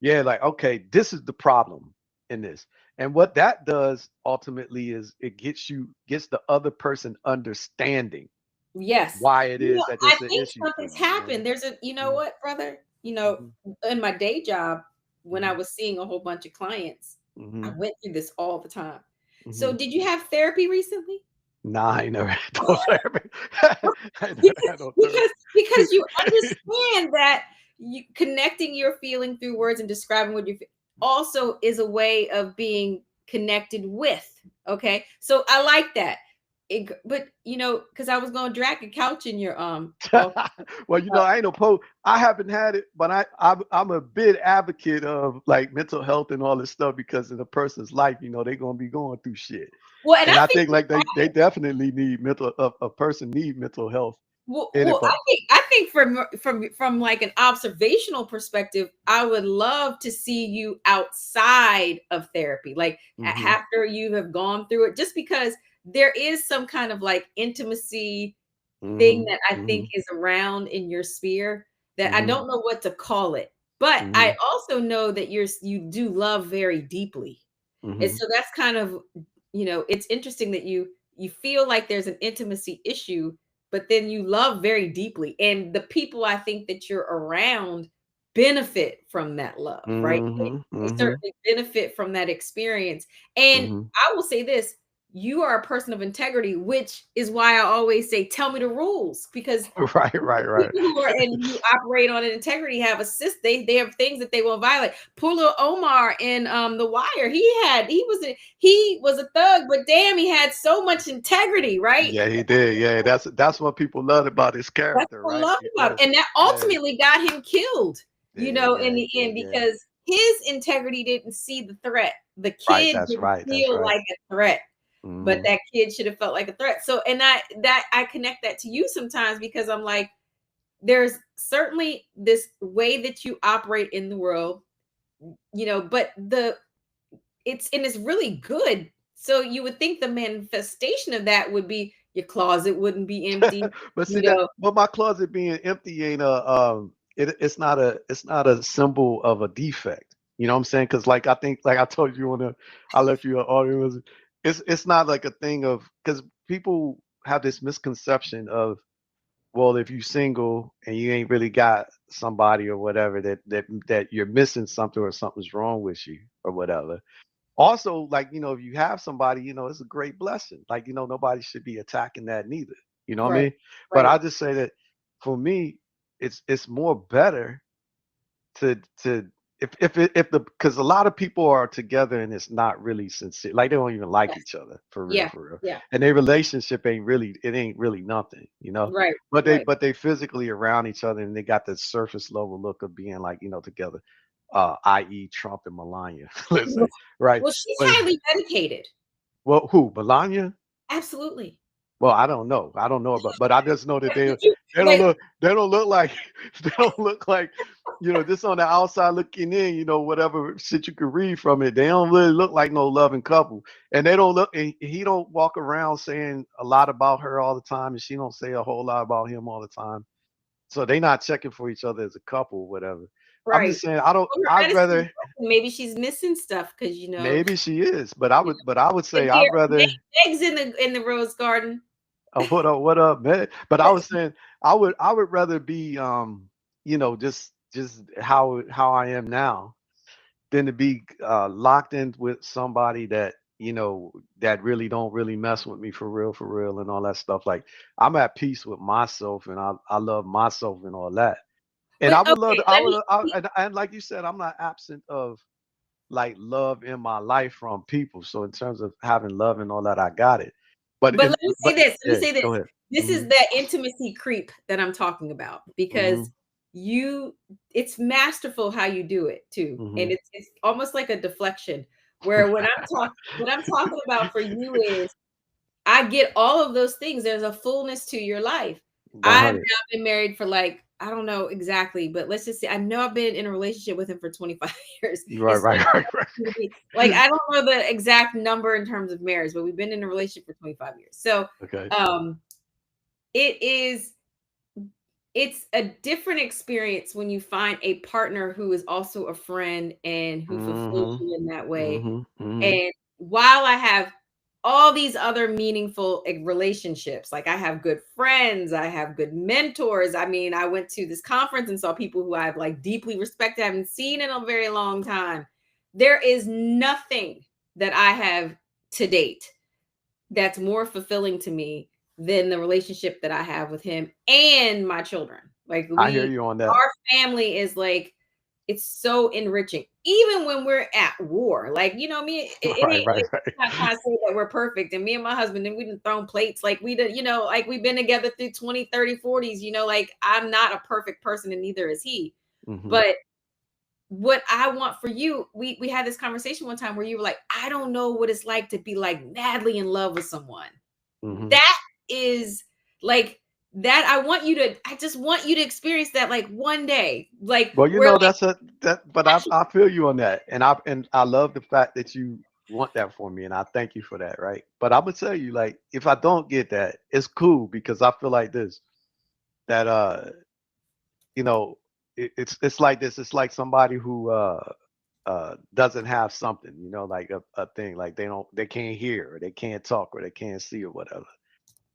Yeah, like okay, this is the problem in this. And what that does ultimately is it gets the other person understanding Yes. why it You know, is that I it's an think issue for something's you, you know what I happened. mean? There's a you know Mhm, what, brother? mhm, In my day job, when I mhm, was seeing a whole bunch of clients, I mhm, went through this all the time. So mhm. did you have therapy recently? Nah, I ain't never had no therapy. I ain't never because had no therapy. because you understand that connecting your feeling through words and describing what you feel also is a way of being connected with. Okay, so I like that. But because I was going to drag a couch in your office. Well, I ain't no I haven't had it, but I'm a big advocate of like mental health and all this stuff, because in a person's life, they're gonna be going through shit. Well, and And I I think think like they definitely need a person need mental health. And if I think from like an observational perspective, I would love to see you outside of therapy, like mhm, after you have gone through it, just because there is some kind of like intimacy thing mhm, that I think mhm, is around in your sphere that I mhm, don't know what to call it. But I mhm, also know that you do love very deeply. And mhm. so that's kind of, it's interesting that you feel like there's an intimacy issue, but then you love very deeply. And the people I think that you're around benefit from that love, right? Mhm, They mhm, certainly benefit from that experience. And mhm. I will say this, you are a person of integrity, which is why I always say, tell me the rules, because Right, right, right. people who operate on integrity have they have things that they won't violate. Poor little Omar in The Wire, he was a thug, but damn, he had so much integrity, right? Yeah, he did. Yeah, that's what people loved about his That's character, what I right? love about Yeah, it. And that yeah, ultimately got him killed, yeah, in yeah, the yeah, end, yeah. because his integrity didn't see the threat. The Right, kid that's didn't right, that's feel right. like a threat, but Mhm. that kid should have felt like a threat. So, and I connect that to you sometimes, because I'm like, there's certainly this way that you operate in the world, but it's really good. So you would think the manifestation of that would be your closet wouldn't be empty, But see you that, know. but my closet being empty ain't it's not a symbol of a defect. You know what I'm saying? Because like I think like I told you I left you an audio. It's not like a thing of, because people have this misconception of, well, if you single and you ain't really got somebody or whatever, that you're missing something or something's wrong with you or whatever. Also, like, if you have somebody, it's a great blessing. Like, nobody should be attacking that neither. You know what I Right, mean? But right. I just say that for me, it's more better to if the because a lot of people are together and it's not really sincere. Like they don't even like Yes. each other for real, Yeah, for real. yeah. And their relationship ain't really nothing. Right, But they right. but they physically around each other, and they got the surface level look of being like, together. I.e. Trump and Melania, let's Well, say, right? she's But highly dedicated. well, who? Melania? Absolutely. Well, I don't know. I don't know about, but I just know that Did you they don't wait, look they don't look like they don't look like, just on the outside looking in, whatever shit you could read from it. They don't really look like no loving couple. And they don't look and he don't walk around saying a lot about her all the time, and she don't say a whole lot about him all the time. So they not checking for each other as a couple, whatever. I'm right. just saying Well, her I'd medicine is rather, working. Maybe she's missing stuff because maybe she is, but I would the say deer I'd rather. eggs in the rose garden. What up, man? But I was saying I would rather be just how I am now than to be locked in with somebody that that really don't really mess with me for real, and all that stuff. Like I'm at peace with myself, and I love myself and all that. And But I would love okay, to, I let would, me and like you said, I'm not absent of like love in my life from people. So in terms of having love and all that, I got it. But but it, let me say but this. Let me yeah, say this. go ahead. This is Hmm. that intimacy creep that I'm talking about Hmm. because you it's masterful how you do it too. Hmm. And it's almost like a deflection where what I'm talking about for you is I get all of those things. There's a fullness to your life. I've 100. now been married for like, I don't know exactly, but let's just say I know I've been in a relationship with him for 25 years. Right, It's right, right, like right. I don't know the exact number in terms of marriage, but we've been in a relationship for 25 years. So Okay. it is it's a different experience when you find a partner who is also a friend and who fulfills Hmm. you in that way. Hmm. Hmm. And while I have all these other meaningful relationships, like I have good friends, I have good mentors. I mean, I went to this conference and saw people who I've like deeply respected, haven't seen in a very long time. There is nothing that I have to date that's more fulfilling to me than the relationship that I have with him and my children. Like I hear you on that. our family is like, it's so enriching, even when we're at war. Like, me, it Right, ain't right, like right. I'm not trying to say that we're perfect. And me and my husband, and we done thrown plates. Like we did, like we've been together through 20, 30, 40s, like I'm not a perfect person and neither is he. Hmm. But what I want for you, we had this conversation one time where you were like, I don't know what it's like to be like madly in love with someone. Hmm. That is like that I just want you to experience that like one day. Like Well, where like but I feel you on that, and I love the fact that you want that for me, and I thank you for that, right? But I'm gonna tell you, like, if I don't get that, it's cool because I feel like this that you know, it's like this. It's like somebody who doesn't have something, like a thing, like they can't hear or they can't talk or they can't see or whatever.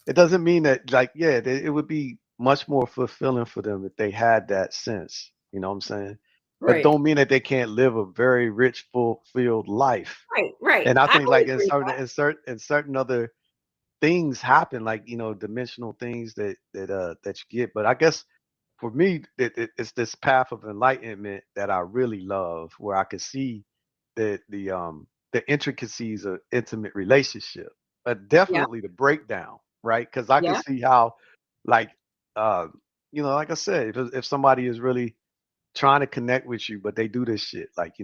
It doesn't mean that, like, yeah, it would be much more fulfilling for them if they had that sense. You know what I'm saying? But right, don't mean that they can't live a very rich, fulfilled life. right. And I I think would like agree with in certain other things happen, like dimensional things that you get. But I guess for me, it's this path of enlightenment that I really love, where I can see the intricacies of intimate relationship, but that. definitely the breakdown, right? Because I can Yeah, see how, like, uh, like I said, if somebody is really trying to connect with you, but they do this shit, like,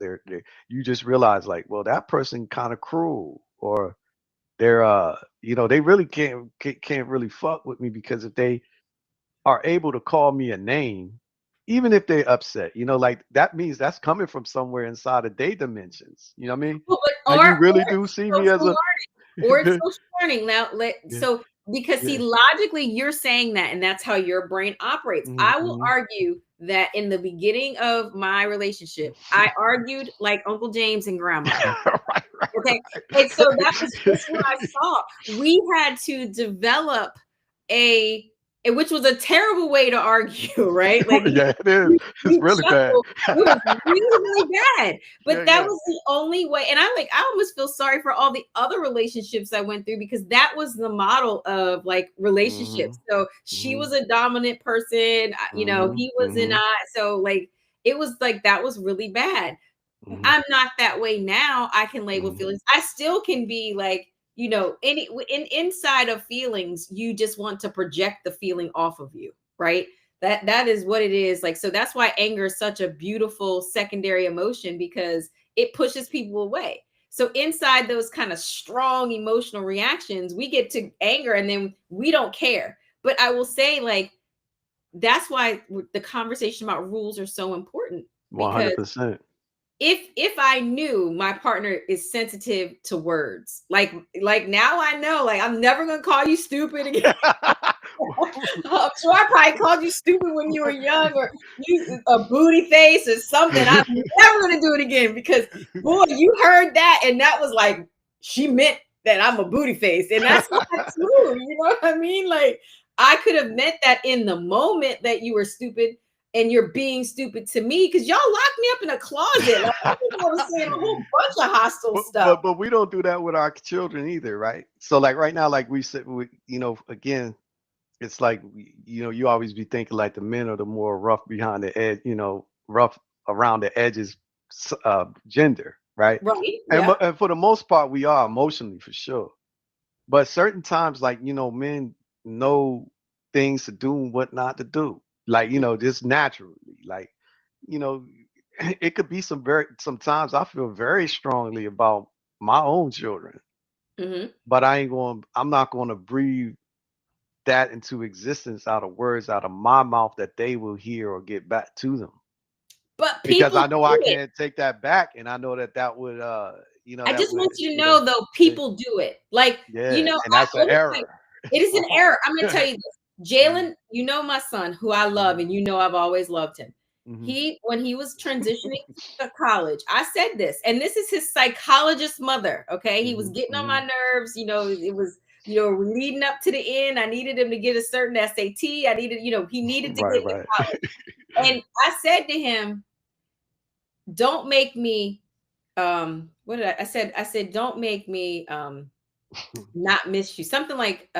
they're you just realize, like, well, that person kind of cruel, or they're they really can't really fuck with me, because if they are able to call me a name, even if they're upset, like that means that's coming from somewhere inside of their dimensions. You know what I mean? well, Now you really do see me as a or it's social learning. Now, yeah, because see, yeah. logically, you're saying that, and that's how your brain operates. I will Hmm. argue that in the beginning of my relationship, I argued like Uncle James and Grandma. Right, Okay. And so that was right, just what I saw. We had to develop a, which was a terrible way to argue, right? Like yeah, it is. It's we really bad. chuckle. It was really, really bad. Yeah, But that yeah. was the only way. And I almost feel sorry for all the other relationships I went through because that was the model of like Hmm. relationships. So she Hmm. was a dominant person, Hmm. he was Hmm. not. So like it was like that was really bad. Hmm. I'm not that way now. I can label Hmm. feelings. I still can be like, inside of feelings, you just want to project the feeling off of you, right? That is what it is. Like, so that's why anger is such a beautiful secondary emotion because it pushes people away. So inside those kind of strong emotional reactions, we get to anger and then we don't care. But I will say, like, that's why the conversation about rules are so important because 100%. if I knew my partner is sensitive to words, like now I know, like I'm never gonna call you stupid again. I'm sure I probably called you stupid when you were young, or you a booty face or something. I'm never gonna do it again because boy, you heard that and that was like she meant that I'm a booty face, and that's not true. You know what I mean? Like I could have meant that in the moment that you were stupid, and you're being stupid to me because y'all locked me up in a closet. Like, I was saying a whole bunch of hostile stuff. But we don't do that with our children either, right? So like right now, like we said, you know, again, it's like you know, you always be thinking like the men are the more rough behind the edge, you know, rough around the edges, gender, right? Right. And, Yeah. and for the most part, we are emotionally for sure. But certain times, like you know, men know things to do and what not to do, like you know, just naturally, like you know, it could be sometimes I feel very strongly about my own children, Mm-hmm. but I'm not going to breathe that into existence out of words out of my mouth that they will hear or get back to them, But because people I do know I it. can't take that back, and I know that that would you know I that just would want you to you know know, though, yeah, people do it. Like, yeah, and I that's an let me tell you, error. it is an error. I'm gonna tell you this. Mhm, Jalen, you know my son, who I love, mhm, and you know I've always loved him. mhm. He, when he was transitioning to college, I said this, and this is his psychologist mother. Okay, he was Mhm, getting on my mhm. nerves. It was leading up to the end. I needed him to get a certain SAT. I needed, he needed to Right, get to right. college. And I said to him, don't make me what did I said don't make me not miss you, something like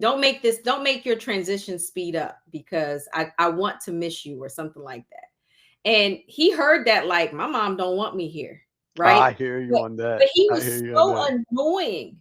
don't make your transition speed up because I want to miss you or something like that. And he heard that like my mom don't want me here, right? I hear you but, on that. but he I hear was you on so that. annoying.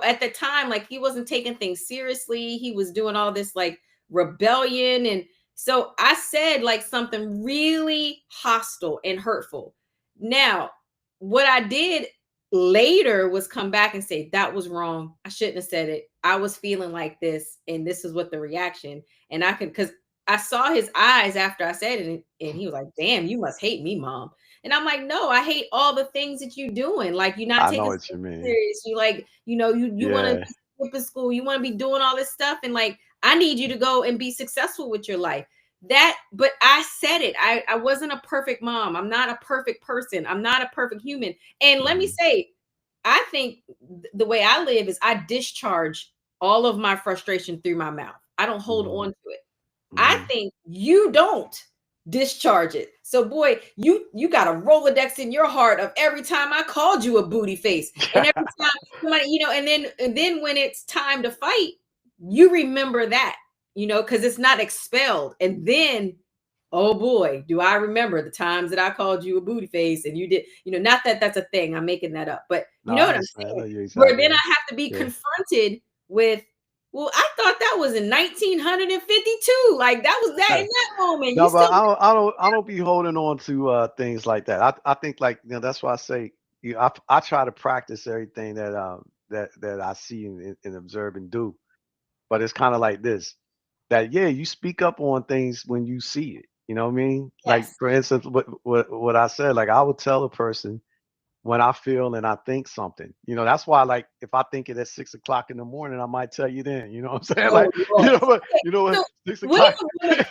At the time, like he wasn't taking things seriously. He was doing all this like rebellion. And so I said like something really hostile and hurtful. Now, what I did later was come back and say that was wrong. I shouldn't have said it. I was feeling like this, and this is what the reaction. And I could, because I saw his eyes after I said it, and he was like, "Damn, you must hate me, mom." And I'm like, "No, I hate all the things that you're doing. Like you're not I know taking what you school mean. serious. You like, you want to Yeah. be skipping school. You want to be doing all this stuff, and like I need you to go and be successful with your life." But I said it. I wasn't a perfect mom. I'm not a perfect person. I'm not a perfect human. And let me Mhm, say, I think the way I live is I discharge all of my frustration through my mouth. I don't hold mhm, on to it. I mhm. think you don't discharge it. So boy, you got a Rolodex in your heart of every time I called you a booty face. And every time somebody, and then when it's time to fight, you remember that, because it's not expelled. And then oh boy, do I remember the times that I called you a booty face and you did, not that that's a thing. I'm making that up, but No, you know I what I'm understand. I know saying? you Where exactly. then I have to be Yeah. confronted with, well, I thought that was in 1952. Like that was that in that moment. You No, still but I don't be holding on to things like that. I think like that's why I say I try to practice everything that I see and observe and do. But it's kind of like this that yeah, you speak up on things when you see it. You know what I mean? Like yes. for instance, what I said, like I would tell a person when I feel and I think something. That's why like if I think it at 6 o'clock in the morning, I might tell you then. You know what I'm saying? Oh Like Lord. Okay. you know what So 6 what if o'clock. a woman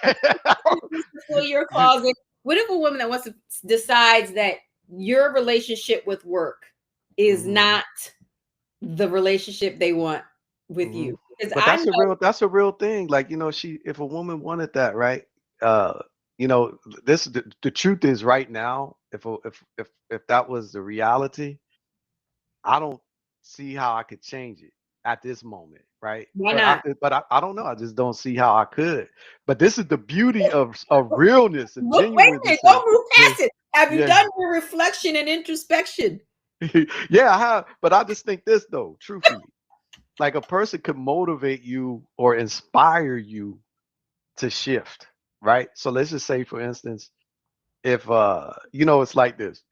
wants to fill your closet? What if a woman that wants to decides that your relationship with work is Mhm, not the relationship they want with mhm. you? Because But I know that's a real thing. Like, she if a woman wanted that, right? Uh, the truth is right now, if that was the reality, I don't see how I could change it at this moment, right? why not. I don't know. I just don't see how I could. But this is the beauty of realness and Wait a genuineness minute, and don't move yeah, past it. Have you yeah. done your reflection and introspection? Yeah, I have. But I just think this though, truthfully. Like a person could motivate you or inspire you to shift, right? So let's just say, for instance, if it's like this.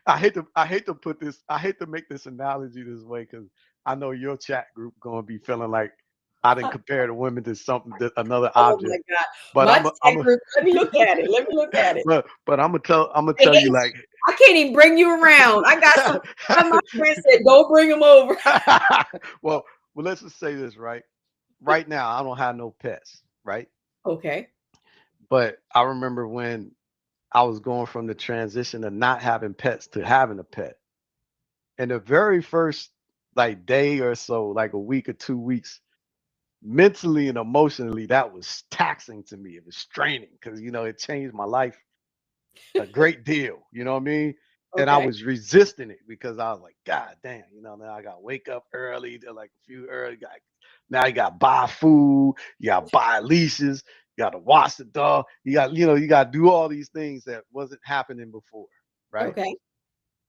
I hate to make this analogy this way because I know your chat group gonna be feeling like I didn't compare the women to something another Oh my object. God. But My I'm chat a group, let me look at it. Let me look at it. but I'm gonna They tell you hate like you. I can't even bring you around. I got some. My friend said, "Don't bring them over." well let's just say this, right? Right now I don't have no pets, right? Okay. But I remember when I was going from the transition of not having pets to having a pet. And the very first like day or so, like a week or 2 weeks, mentally and emotionally, that was taxing to me. It was straining because it changed my life a great deal. You know what I mean? And I Okay. was resisting it because I was like, God damn, now I gotta wake up early, to like a few early. Now you gotta buy food, you gotta buy leashes, you gotta wash the dog, you gotta do all these things that wasn't happening before, right? Okay.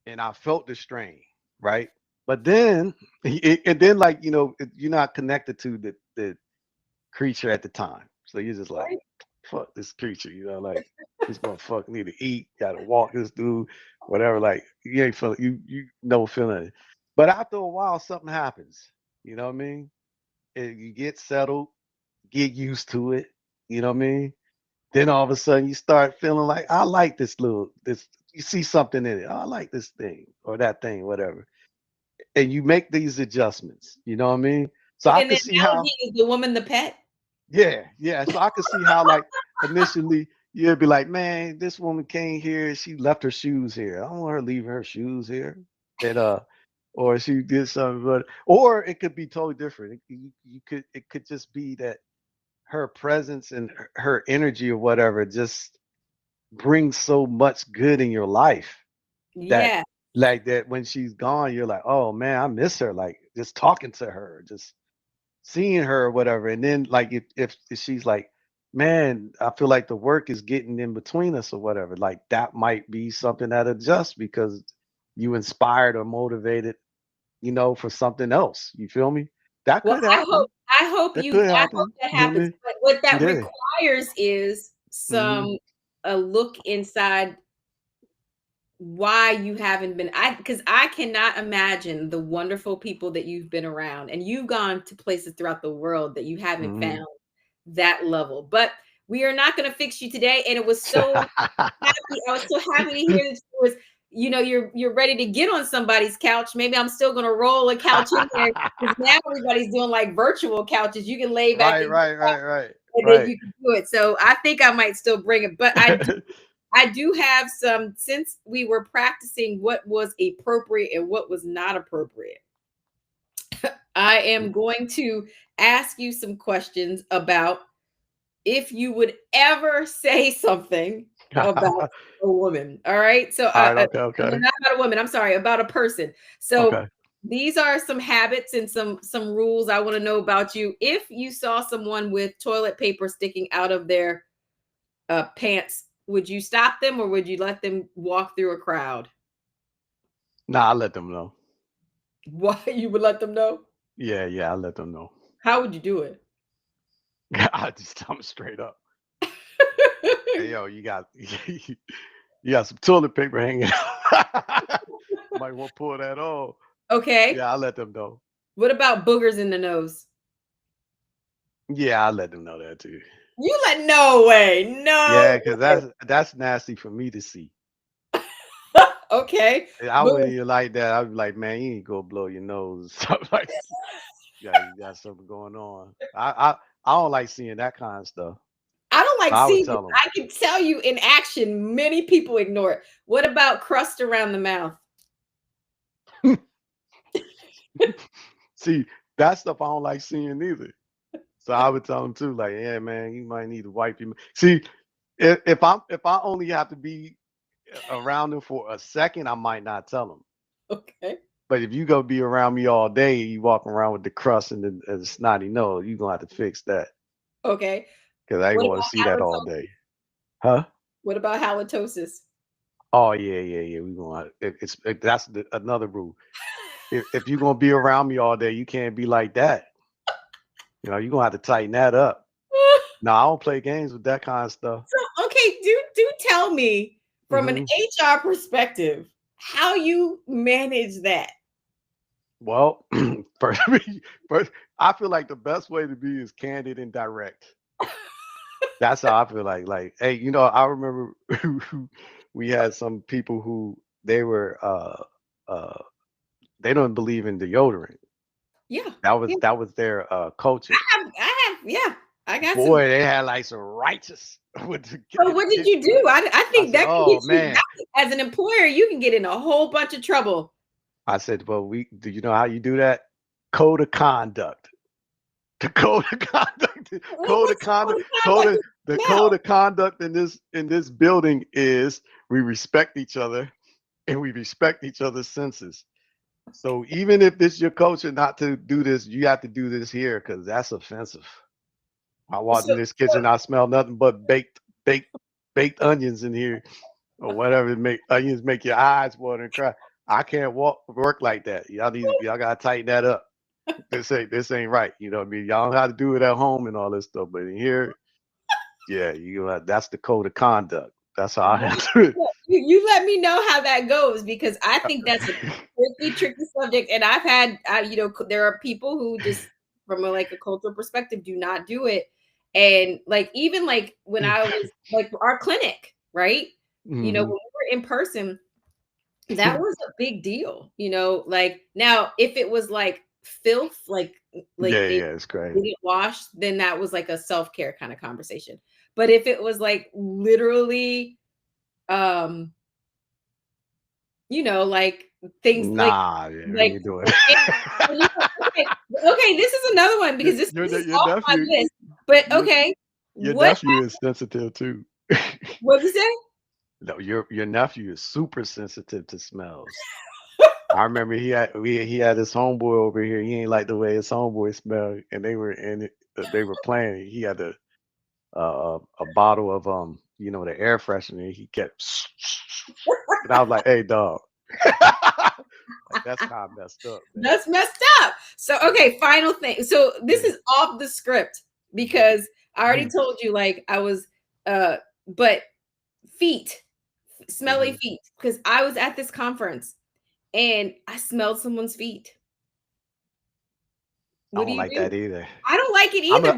And I felt the strain, right? But then, and then like you're not connected to the creature at the time, so you're just like, Right. fuck this creature, like this motherfucker need to eat, gotta walk this dude, whatever. Like you ain't feeling you no feeling it. But after a while, something happens. You know what I mean? You get settled, get used to it. You know what I mean? Then all of a sudden you start feeling like I like this. You see something in it. Oh, I like this thing or that thing, whatever. And you make these adjustments. You know what I mean? So So I in could the see analogy, how, is the woman the pet? yeah, yeah. So I could see how, like, initially you'd be like, man, this woman came here, she left her shoes here. I don't want her leaving her shoes here. And or she did something, but or it could be totally different. It could just be that her presence and her energy or whatever just brings so much good in your life that Yeah. like that when she's gone, you're like, oh man, I miss her. Like just talking to her, just seeing her or whatever. And then like if she's like, man, I feel like the work is getting in between us or whatever, like that might be something that adjusts because you inspired or motivated, for something else. You feel me? That Well, could happen. That could I hope happen. that You know what I happens. mean? But what that Yeah. requires is Hmm. a look inside why you haven't been. Because I cannot imagine the wonderful people that you've been around, and you've gone to places throughout the world that you haven't Hmm. found that level. But we are not going to fix you today. And it was so happy. I was so happy to hear that you was, you're ready to get on somebody's couch. Maybe I'm still gonna roll a couch in there because now everybody's doing like virtual couches. You can lay back Right, and, right, right, right, then right. you can do it. So I think I might still bring it, but I do have some, since we were practicing what was appropriate and what was not appropriate. I am going to ask you some questions about if you would ever say something about a woman. All right. So, All right, okay, okay, not about a woman. I'm sorry, about a person. So, okay. these are some habits and some rules I want to know about you. If you saw someone with toilet paper sticking out of their pants, would you stop them or would you let them walk through a crowd? Nah, I let them know. Why you would let them know? Yeah, yeah, I let them know. How would you do it? I just tell them straight up. Hey, yo, you got you got some toilet paper hanging out. Might want to pull that off. Okay. Yeah, I let them know. What about boogers in the nose? Yeah, I let them know that too. You let no way. Yeah, No because way. that's nasty for me to see. Okay. And I Boogers. wouldn't even like that. I'd be like, man, you ain't go blow your nose. Something like, yeah, you got something going on. I don't like seeing that kind of stuff. I don't So like I would seeing it. tell them. I can tell you in action, many people ignore it. What about crust around the mouth? See, that stuff I don't like seeing either. So I would tell them too, like, yeah, man, you might need to wipe your. See, if I only have to be around them for a second, I might not tell them. Okay. But if you go be around me all day, you walking around with the crust and the snotty nose, you gonna have to fix that Okay. because I ain't What want to about see that all halitosis? day, huh? What about halitosis? Oh yeah, yeah, yeah. We gonna that's another rule. If you're gonna be around me all day, you can't be like that. You're gonna have to tighten that up. No, I don't play games with that kind of stuff. So, okay, do tell me from an Hmm. HR perspective how you manage that. Well, first, first, I feel like the best way to be is candid and direct. That's how I feel like. Like, hey, I remember we had some people who uh they don't believe in deodorant. Yeah. That Yeah. was that was their culture. Yeah. I got some. Boy, they had like some righteous with the So what did kitchen. you do? I I think said, that can "Oh get you man." as an employer, you can get in a whole bunch of trouble. I said, "Well, we do you know how you do that? Code of conduct. The code of conduct. Code of What's conduct. conduct The smell? code of conduct in this building is we respect each other and we respect each other's senses. So even if it's your culture not to do this, you have to do this here because that's offensive. I walked So, in this kitchen, I smell nothing but baked onions in here or whatever. Make onions make your eyes water and cry. I can't work like that. Y'all gotta tighten that up. This ain't right. You know what I mean? Y'all know how to do it at home and all this stuff, but in here, yeah, that's the code of conduct. That's how I handle it. you let me know how that goes because I think that's a tricky subject. And there are people who just from like a cultural perspective do not do it. And like even like when I was like our clinic, right? When we were in person, that was a big deal. Like now if it was like filth, like Yeah, they it's crazy. didn't wash, then that was like a self-care kind of conversation. But if it was like literally like things Nah, yeah, we like ain't doing it. okay, this is another one because this is Your off my nephew, list. But your, okay, your what nephew is sensitive too. what you say? No, your nephew is super sensitive to smells. I remember he had his homeboy over here. He ain't like the way his homeboy smelled, and they were playing. He had a bottle of the air freshener. He kept, and I was like, "Hey, dog." Like that's kind of messed up, man. That's messed up. So okay, final thing. So this is off the script because I already told you like I was but feet, smelly feet, because I was at this conference and I smelled someone's feet. I What do don't you like do? that either. I don't like it either.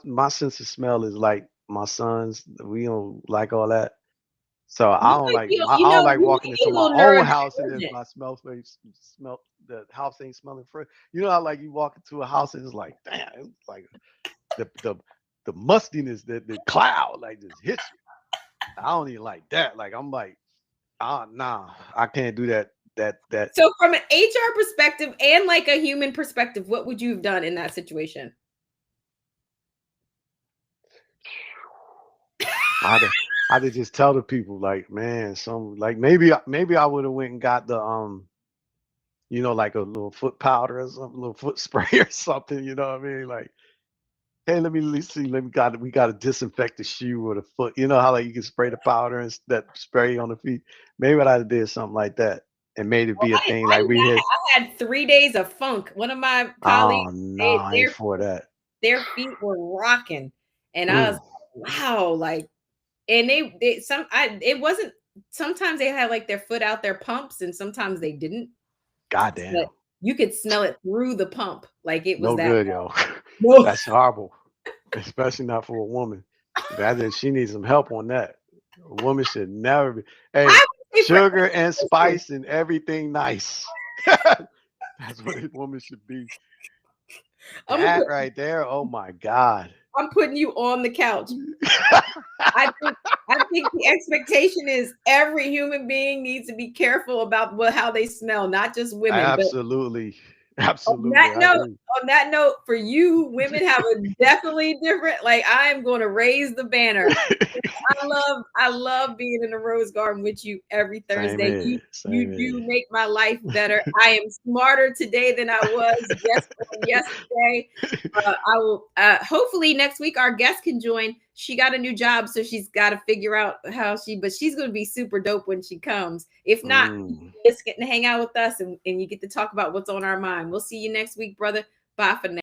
My sense of smell is like my sons. We don't like all that. So You might be, I don't like you might walking be into a my little own house and then neurodivergent. my smell the house ain't smelling fresh. You know how like you walk into a house and it's like, damn, it's like the mustiness, the cloud like just hits you. I don't even like that. Like I'm like, nah, I can't do that. That So from an HR perspective and like a human perspective, what would you have done in that situation? I did just tell the people like, man, some like maybe I would have went and got the like a little foot powder or something, a little foot spray or something. You know what I mean? Like, hey, let's see, we got to disinfect the shoe or the foot. You know how like you can spray the powder and that spray on the feet. Maybe I'd have did something like that and made it be a thing. Like we had. I had 3 days of funk. One of my colleagues, Oh no, I ain't for that. their feet were rocking, and I was like, wow, like, and it wasn't. Sometimes they had like their foot out their pumps, and sometimes they didn't. Goddamn. But you could smell it through the pump, like it was No that. good, yo. No. That's horrible, especially not for a woman. She needs some help on that. A woman should never be. Hey, sugar and spice and everything nice. That's what a woman should be. That right there. Oh my God. I'm putting you on the couch. I think the expectation is every human being needs to be careful about how they smell, not just women. Absolutely. Absolutely. On that note, for you, women have a definitely different, like I am going to raise the banner. I love being in the Rose Garden with you every Thursday. You do make my life better. I am smarter today than I was yesterday. I will hopefully next week our guest can join. She got a new job, so she's got to figure out but she's going to be super dope when she comes. If not, just getting to hang out with us and you get to talk about what's on our mind. We'll see you next week, brother. Bye for now.